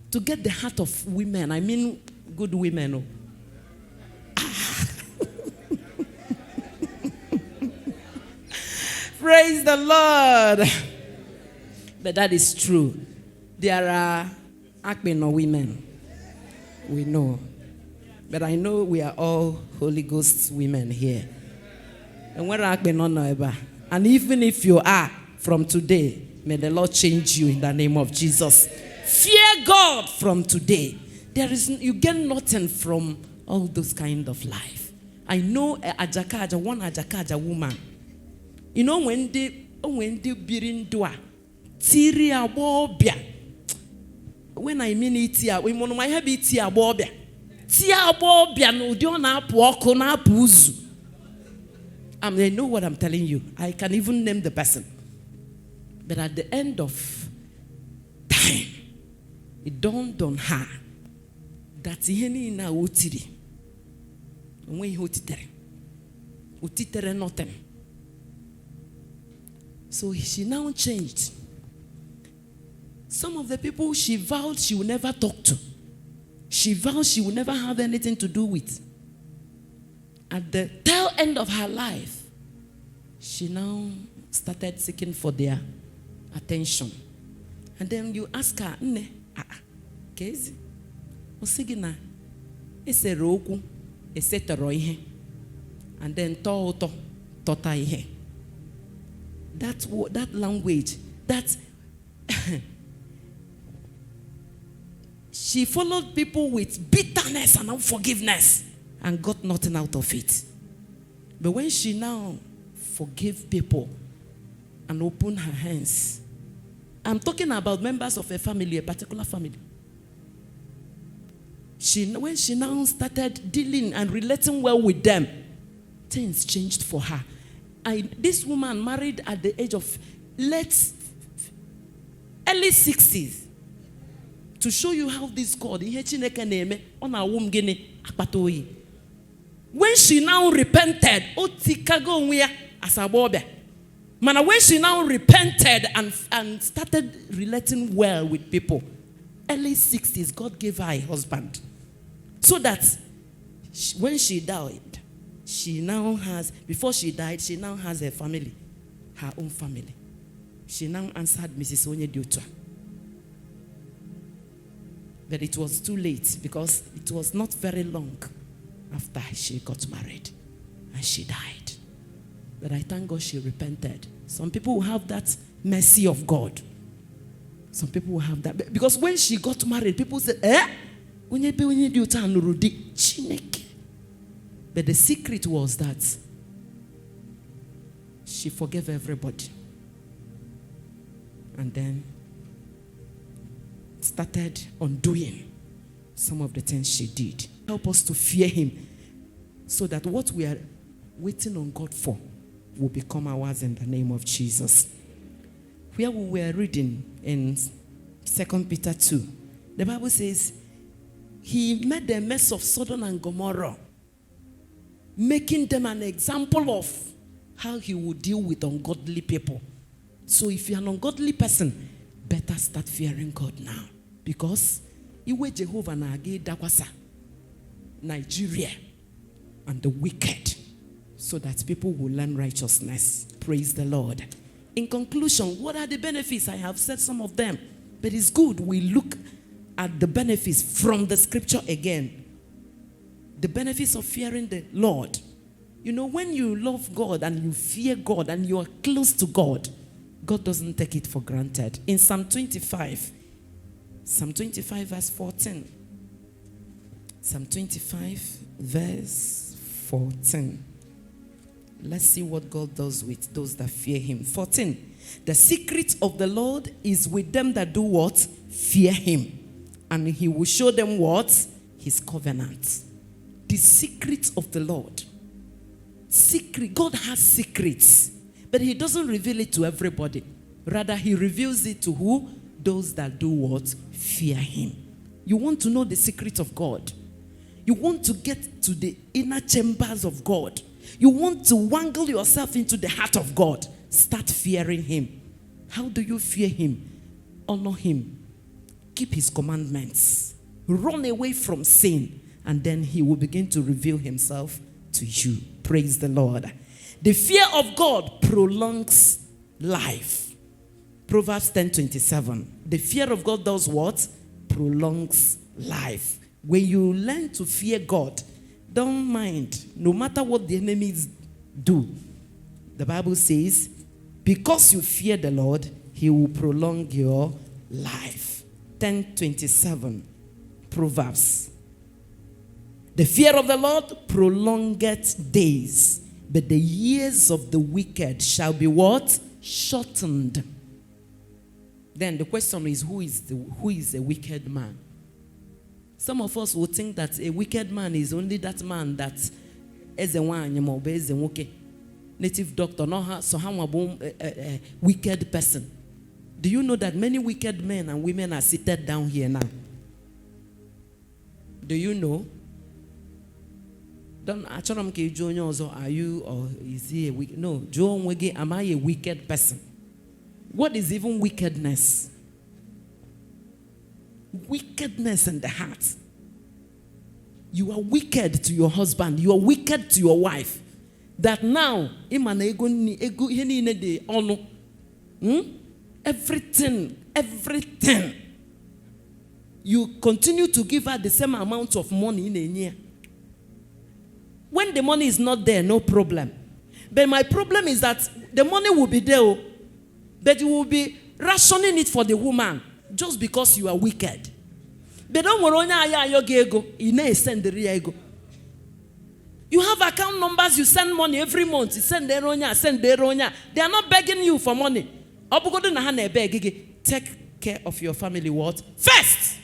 to get the heart of women. I mean good women. Praise the Lord. But that is true. There are Akbeno women. We know. But I know we are all Holy Ghost women here. And we're Akbeno ever. And even if you are, from today, may the Lord change you in the name of Jesus. Fear God from today. You get nothing from all those kind of life. I know one Ajakaja woman. You know when they birin doa, tiri abobia. When I mean itia, we mono my have itia abobia. Tia abobia no dio na apuoko na apuzu. They know what I'm telling you. I can even name the person. But at the end of time, it dawned on her that iheni na utiri. Onwe ihe otitere. Otitere nothing. So she now changed. Some of the people she vowed she would never talk to. She vowed she would never have anything to do with. At the tail end of her life, she now started seeking for their attention. And then you ask her, Kezi, osigina, ese roku, ese teroihe, and then totaihe. That language, that she followed people with bitterness and unforgiveness and got nothing out of it. But when she now forgave people and opened her hands, I'm talking about members of a family, a particular family. When she now started dealing and relating well with them, things changed for her. This woman married at the age of early 60s. To show you how this God, when she now repented, when she now repented and started relating well with people, early 60s, God gave her a husband. So that when she died, she now has, before she died, she now has a family, her own family. She now answered Mrs. Onyediotua. But it was too late because it was not very long after she got married and she died. But I thank God she repented. Some people will have that mercy of God. Some people will have that. Because when she got married, people said, but the secret was that she forgave everybody. And then started undoing some of the things she did. Help us to fear him so that what we are waiting on God for will become ours in the name of Jesus. Where we were reading in 2 Peter 2, the Bible says, he made a mess of Sodom and Gomorrah, making them an example of how he would deal with ungodly people. So if you're an ungodly person, better start fearing God now. Because Iwe Jehovah na age dakwasa Nigeria and the wicked, so that people will learn righteousness. Praise the Lord. In conclusion, what are the benefits? I have said some of them, but it's good we look at the benefits from the scripture again. The benefits of fearing the Lord. You know, when you love God and you fear God and you are close to God, God doesn't take it for granted. In Psalm 25 verse 14. Psalm 25 verse 14. Let's see what God does with those that fear him. 14. The secret of the Lord is with them that do what? Fear him. And he will show them what? His covenant. The secret of the Lord. Secret. God has secrets. But he doesn't reveal it to everybody. Rather, he reveals it to who? Those that do what? Fear him. You want to know the secret of God. You want to get to the inner chambers of God. You want to wangle yourself into the heart of God. Start fearing him. How do you fear him? Honor him. Keep his commandments. Run away from sin. And then he will begin to reveal himself to you. Praise the Lord. The fear of God prolongs life. Proverbs 10:27. The fear of God does what? Prolongs life. When you learn to fear God, don't mind, no matter what the enemies do. The Bible says, because you fear the Lord, he will prolong your life. 10:27. Proverbs. The fear of the Lord prolongeth days, but the years of the wicked shall be what? Shortened. Then the question is, who is a wicked man? Some of us would think that a wicked man is only that man that is a native doctor, not so a wicked person. Do you know that many wicked men and women are seated down here now? Do you know? Don't are you or is he a wicked? No, am I a wicked person? What is even wickedness? Wickedness in the heart. You are wicked to your husband. You are wicked to your wife. That now, everything. You continue to give her the same amount of money in a year. When the money is not there, no problem. But my problem is that the money will be there, but you will be rationing it for the woman just because you are wicked. But don't worry, you have account numbers, you send money every month. You send there. They are not begging you for money. Take care of your family what? First!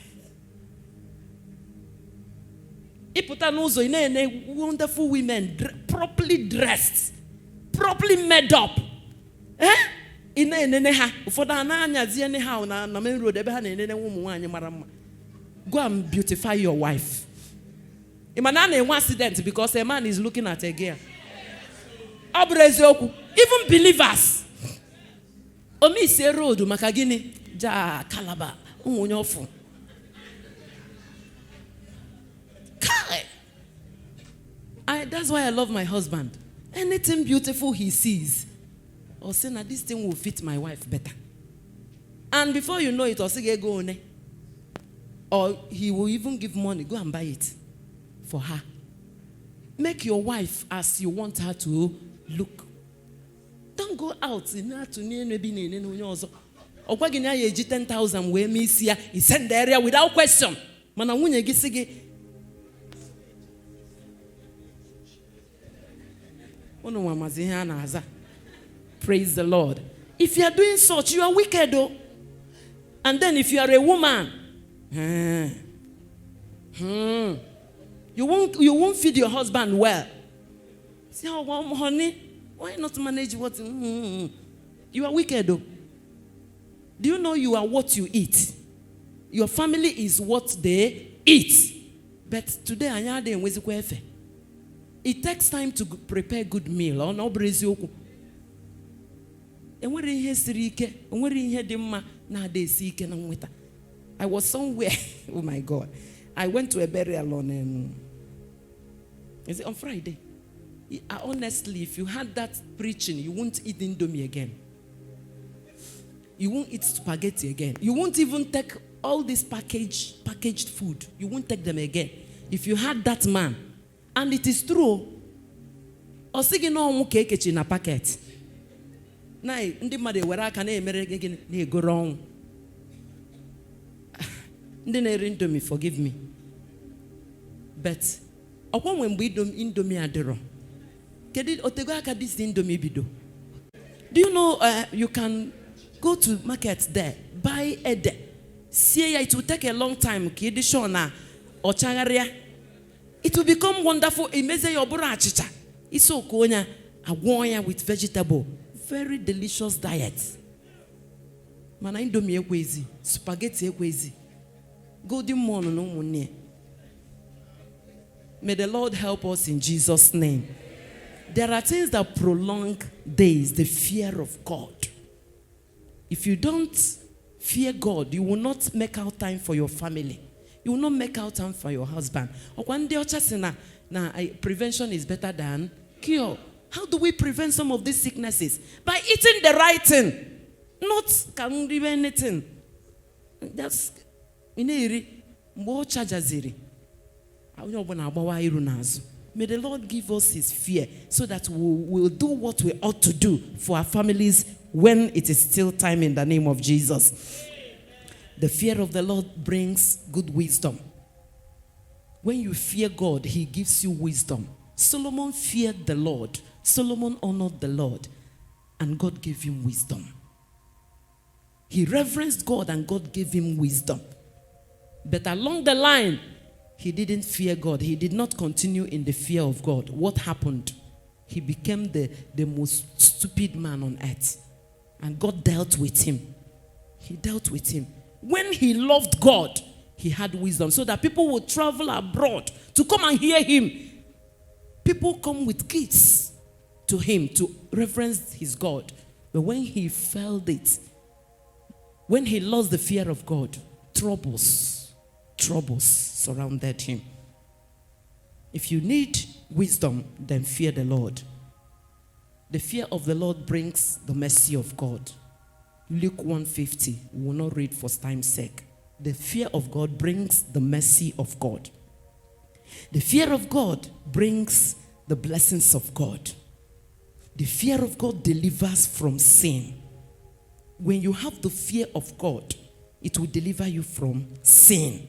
Wonderful women, properly dressed, properly made up. Go and beautify your wife. One accident because a man is looking at a girl. Even believers. Omi se road makagini ja kalaba unyofu. That's why I love my husband. Anything beautiful he sees, or say, now this thing will fit my wife better. And before you know it, or he will even give money, go and buy it for her. Make your wife as you want her to look. Don't go out in her to or 10,000 where me see he send the area without question. Praise the Lord. If you are doing such, you are wicked though. And then if you are a woman, you won't feed your husband well. See how honey, why not manage what? You are wicked though. Do you know you are what you eat? Your family is what they eat. But today, it takes time to prepare good meal. I was somewhere. Oh my God. I went to a burial on Friday. Honestly, if you had that preaching, you won't eat Indomie again. You won't eat spaghetti again. You won't even take all this packaged food. You won't take them again. If you had that man, and it is true, or singing on cake in a packet. Nay, ndi made where I can go wrong. Ndi me, forgive me. But upon when we do indomie adero. Kedid otego aka this indomie bido. Do you know you can go to market there, buy ede. See, it will take a long time. Kidishona or changaria. It will become wonderful. Imeze yobura achicha. Iso konya awonya with vegetable. Very delicious diet. Mana indomie ekwezi, spaghetti ekwezi. Golden morning no money. May the Lord help us in Jesus' name. There are things that prolong days, the fear of God. If you don't fear God, you will not make out time for your family. You will not make out time for your husband. Or one day, prevention is better than cure. How do we prevent some of these sicknesses? By eating the right thing. Not can do anything. That's more chargers. May the Lord give us his fear so that we will do what we ought to do for our families when it is still time in the name of Jesus. The fear of the Lord brings good wisdom. When you fear God, he gives you wisdom. Solomon feared the Lord. Solomon honored the Lord, and God gave him wisdom. He reverenced God, and God gave him wisdom. But along the line, he didn't fear God. He did not continue in the fear of God. What happened? He became the most stupid man on earth. And God dealt with him. He dealt with him. When he loved God, he had wisdom so that people would travel abroad to come and hear him. People come with gifts to him to reverence his God. But when he felt it, when he lost the fear of God, troubles surrounded him. If you need wisdom, then fear the Lord. The fear of the Lord brings the mercy of God. Luke 1:50. We will not read for time's sake. The fear of God brings the mercy of God. The fear of God brings the blessings of God. The fear of God delivers from sin. When you have the fear of God, it will deliver you from sin.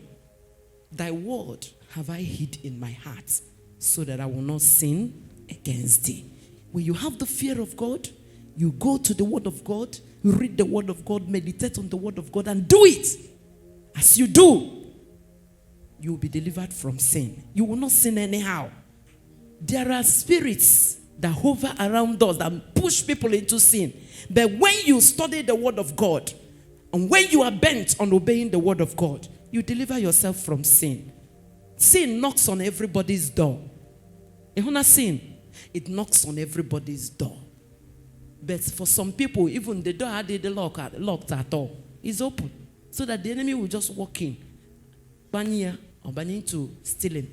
Thy word have I hid in my heart, so that I will not sin against thee. When you have the fear of God, you go to the word of God, you read the word of God, meditate on the word of God, and do it. As you do, you will be delivered from sin. You will not sin anyhow. There are spirits that hover around us that push people into sin. But when you study the word of God, and when you are bent on obeying the word of God, you deliver yourself from sin. Sin knocks on everybody's door. Sin, it knocks on everybody's door. But for some people, even the door had locked at all. It's open. So that the enemy will just walk in. Banya or ban into stealing,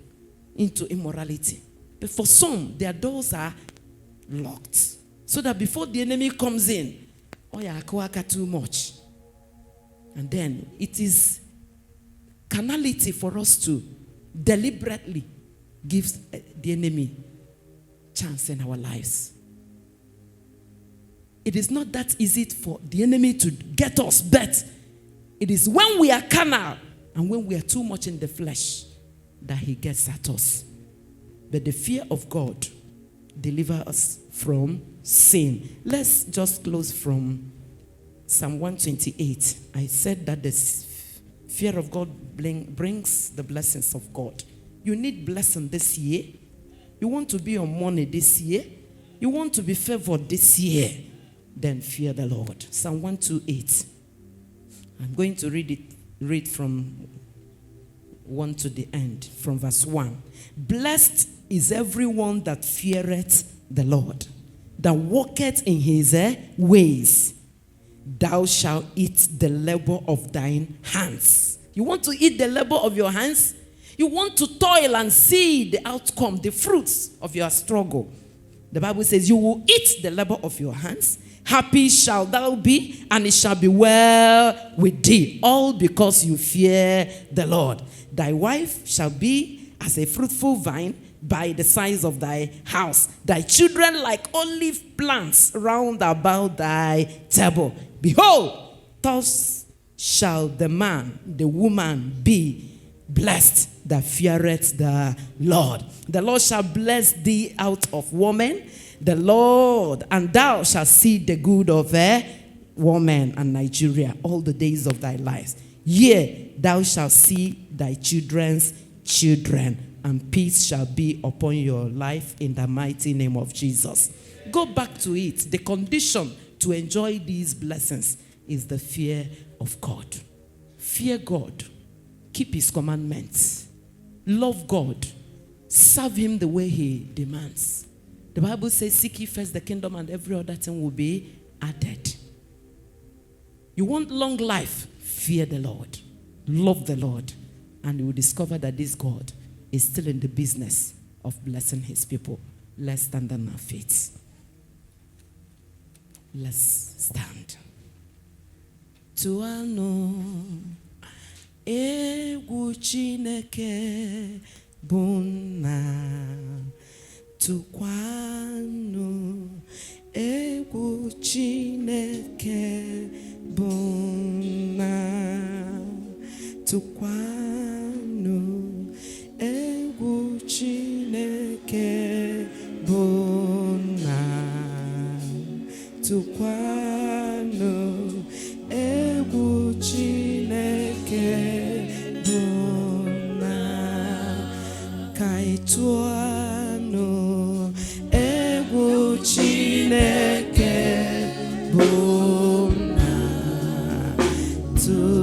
into immorality. But for some, their doors are locked. So that before the enemy comes in, too much. And then it is carnality for us to deliberately give the enemy chance in our lives. It is not that easy for the enemy to get us, but it is when we are carnal and when we are too much in the flesh that he gets at us. But the fear of God delivers us from sin. Let's just close from Psalm 128. I said that the fear of God brings the blessings of God. You need blessing this year. You want to be on money this year. You want to be favored this year. Then fear the Lord. Psalm 128. I'm going to read from 1 to the end, from verse 1. Blessed is everyone that feareth the Lord, that walketh in his ways. Thou shalt eat the labor of thine hands. You want to eat the labor of your hands? You want to toil and see the outcome, the fruits of your struggle. The Bible says you will eat the labor of your hands. Happy shall thou be, and it shall be well with thee, all because you fear the Lord. Thy wife shall be as a fruitful vine by the sides of thy house, thy children like olive plants round about thy table. Behold, thus shall the man, the woman be blessed that feareth the Lord. The Lord shall bless thee out of woman, the Lord, and thou shalt see the good of woman and Nigeria all the days of thy life. Yea, thou shalt see thy children's children, and peace shall be upon your life in the mighty name of Jesus. Go back to it. The condition to enjoy these blessings is the fear of God. Fear God. Keep his commandments. Love God. Serve him the way he demands. The Bible says, seek ye first the kingdom, and every other thing will be added. You want long life? Fear the Lord. Love the Lord. And you will discover that this God is still in the business of blessing his people. Let's stand on our feet. Let's stand. Tuano egwu Chineke buna tukwanu egwu Chineke buna tukwanu egwu Chineke buna tukwanu egwu Chineke kaituano egwu Chineke buna tuano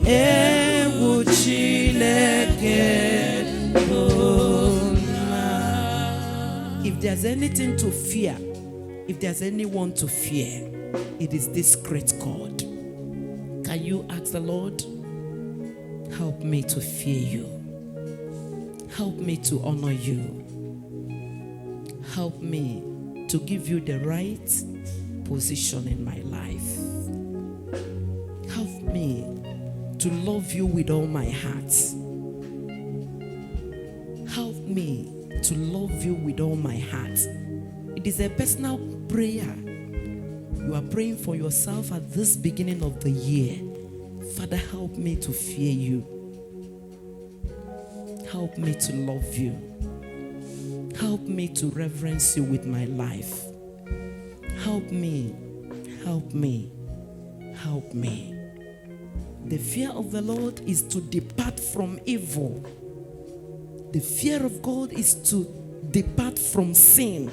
egwu Chineke buna. If there's anything to fear, if there's anyone to fear, it is this great God. Can you ask the Lord, help me to fear you. Help me to honor you. Help me to give you the right position in my life. Help me to love you with all my heart. Help me to love you with all my heart. It is a personal prayer. You are praying for yourself at this beginning of the year. Father, help me to fear you. Help me to love you. Help me to reverence you with my life. Help me, help me, help me. The fear of the Lord is to depart from evil. The fear of God is to depart from sin.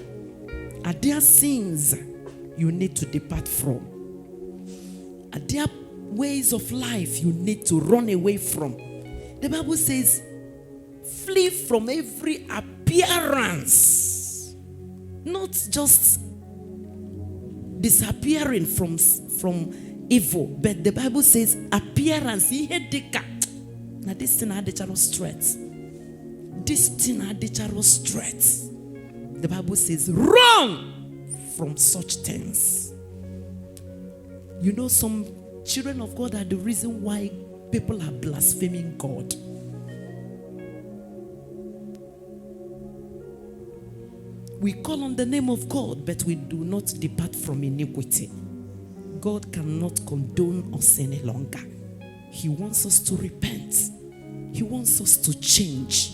Are there sins you need to depart from? Are there ways of life you need to run away from? The Bible says, flee from every appearance. Not just disappearing from evil, but the Bible says appearance. Now this thing had the straight. This thing had the straight. The Bible says, run from such things. You know, some children of God are the reason why people are blaspheming God. We call on the name of God, but we do not depart from iniquity. God cannot condone us any longer. He wants us to repent. He wants us to change.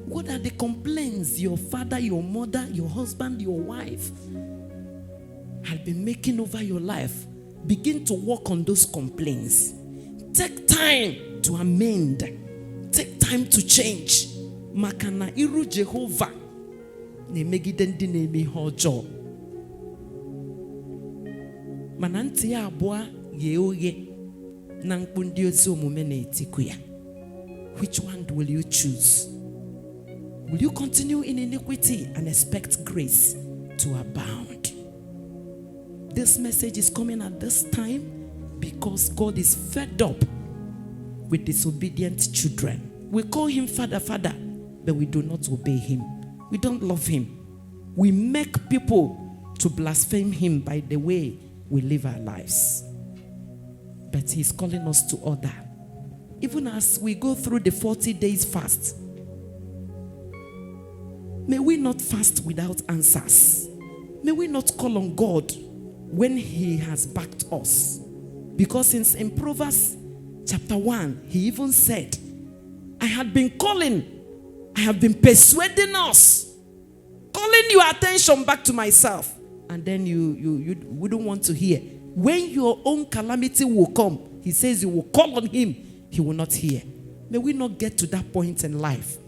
What are the complaints your father, your mother, your husband, your wife have been making over your life? Begin to work on those complaints. Take time to amend. Take time to change. Makana iru Jehovah ne megiden di ne mi hojo. Mananti ya abua ye oye na mkpundi ozi omume na etikuya. Which one will you choose? Will you continue in iniquity and expect grace to abound? This message is coming at this time because God is fed up with disobedient children. We call him Father, but we do not obey him. We don't love him. We make people to blaspheme him by the way we live our lives. But he's calling us to order. Even as we go through the 40 days fast, may we not fast without answers. May we not call on God when he has backed us. Because in Proverbs chapter 1, he even said, I have been persuading us, calling your attention back to myself. And then you wouldn't want to hear. When your own calamity will come, he says you will call on him, he will not hear. May we not get to that point in life.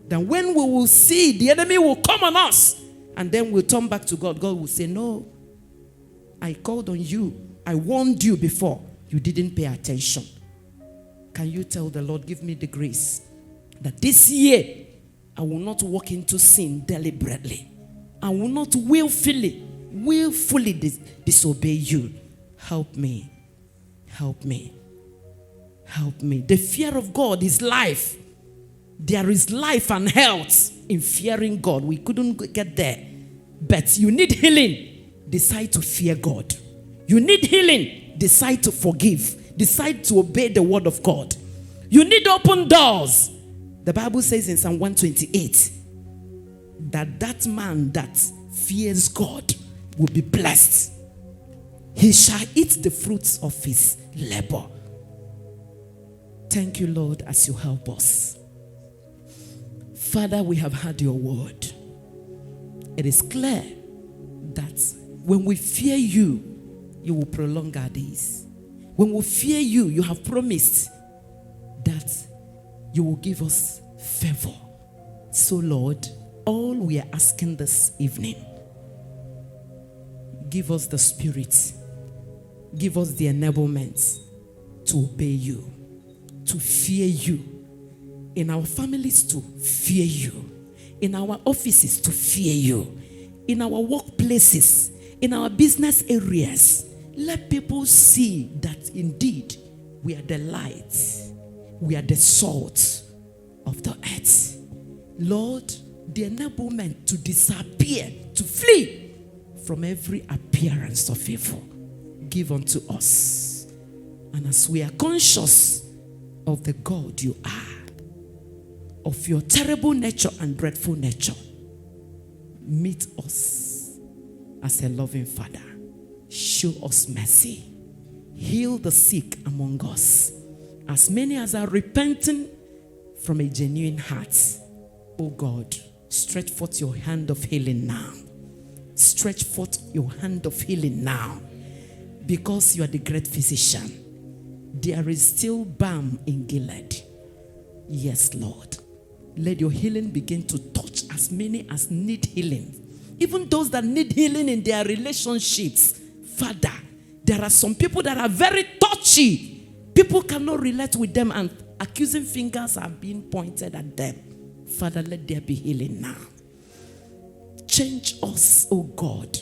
Then when we will see the enemy will come on us, and then we'll turn back to God. God will say, no, I called on you. I warned you before. You didn't pay attention. Can you tell the Lord, give me the grace that this year I will not walk into sin deliberately. I will not willfully disobey you. Help me. Help me. Help me. The fear of God is life. There is life and health in fearing God. We couldn't get there. But you need healing. Decide to fear God. You need healing. Decide to forgive. Decide to obey the word of God. You need open doors. The Bible says in Psalm 128 that man that fears God will be blessed. He shall eat the fruits of his labor. Thank you, Lord, as you help us. Father, we have heard your word. It is clear that when we fear you, you will prolong our days. When we fear you, you have promised that you will give us favor. So, Lord, all we are asking this evening, give us the spirit, give us the enablement to obey you, to fear you. In our families, to fear you. In our offices, to fear you. In our workplaces, in our business areas, let people see that indeed we are the light. We are the salt of the earth. Lord, the enablement to disappear, to flee from every appearance of evil, give unto us. And as we are conscious of the God you are, of your terrible nature and dreadful nature, meet us as a loving Father. Show us mercy. Heal the sick among us. As many as are repenting from a genuine heart, oh God, stretch forth your hand of healing now. Stretch forth your hand of healing now. Because you are the great physician. There is still balm in Gilead. Yes, Lord. Let your healing begin to touch as many as need healing. Even those that need healing in their relationships. Father, there are some people that are very touchy. People cannot relate with them and accusing fingers are being pointed at them. Father, let there be healing now. Change us, oh God,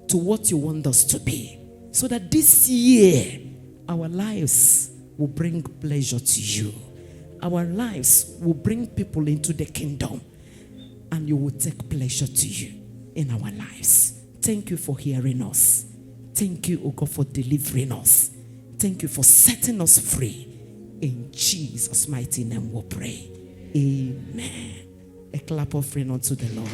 to what you want us to be. So that this year, our lives will bring pleasure to you. Our lives will bring people into the kingdom. And you will take pleasure to you in our lives. Thank you for hearing us. Thank you, oh God, for delivering us. Thank you for setting us free. In Jesus' mighty name we pray. Amen. A clap offering unto the Lord.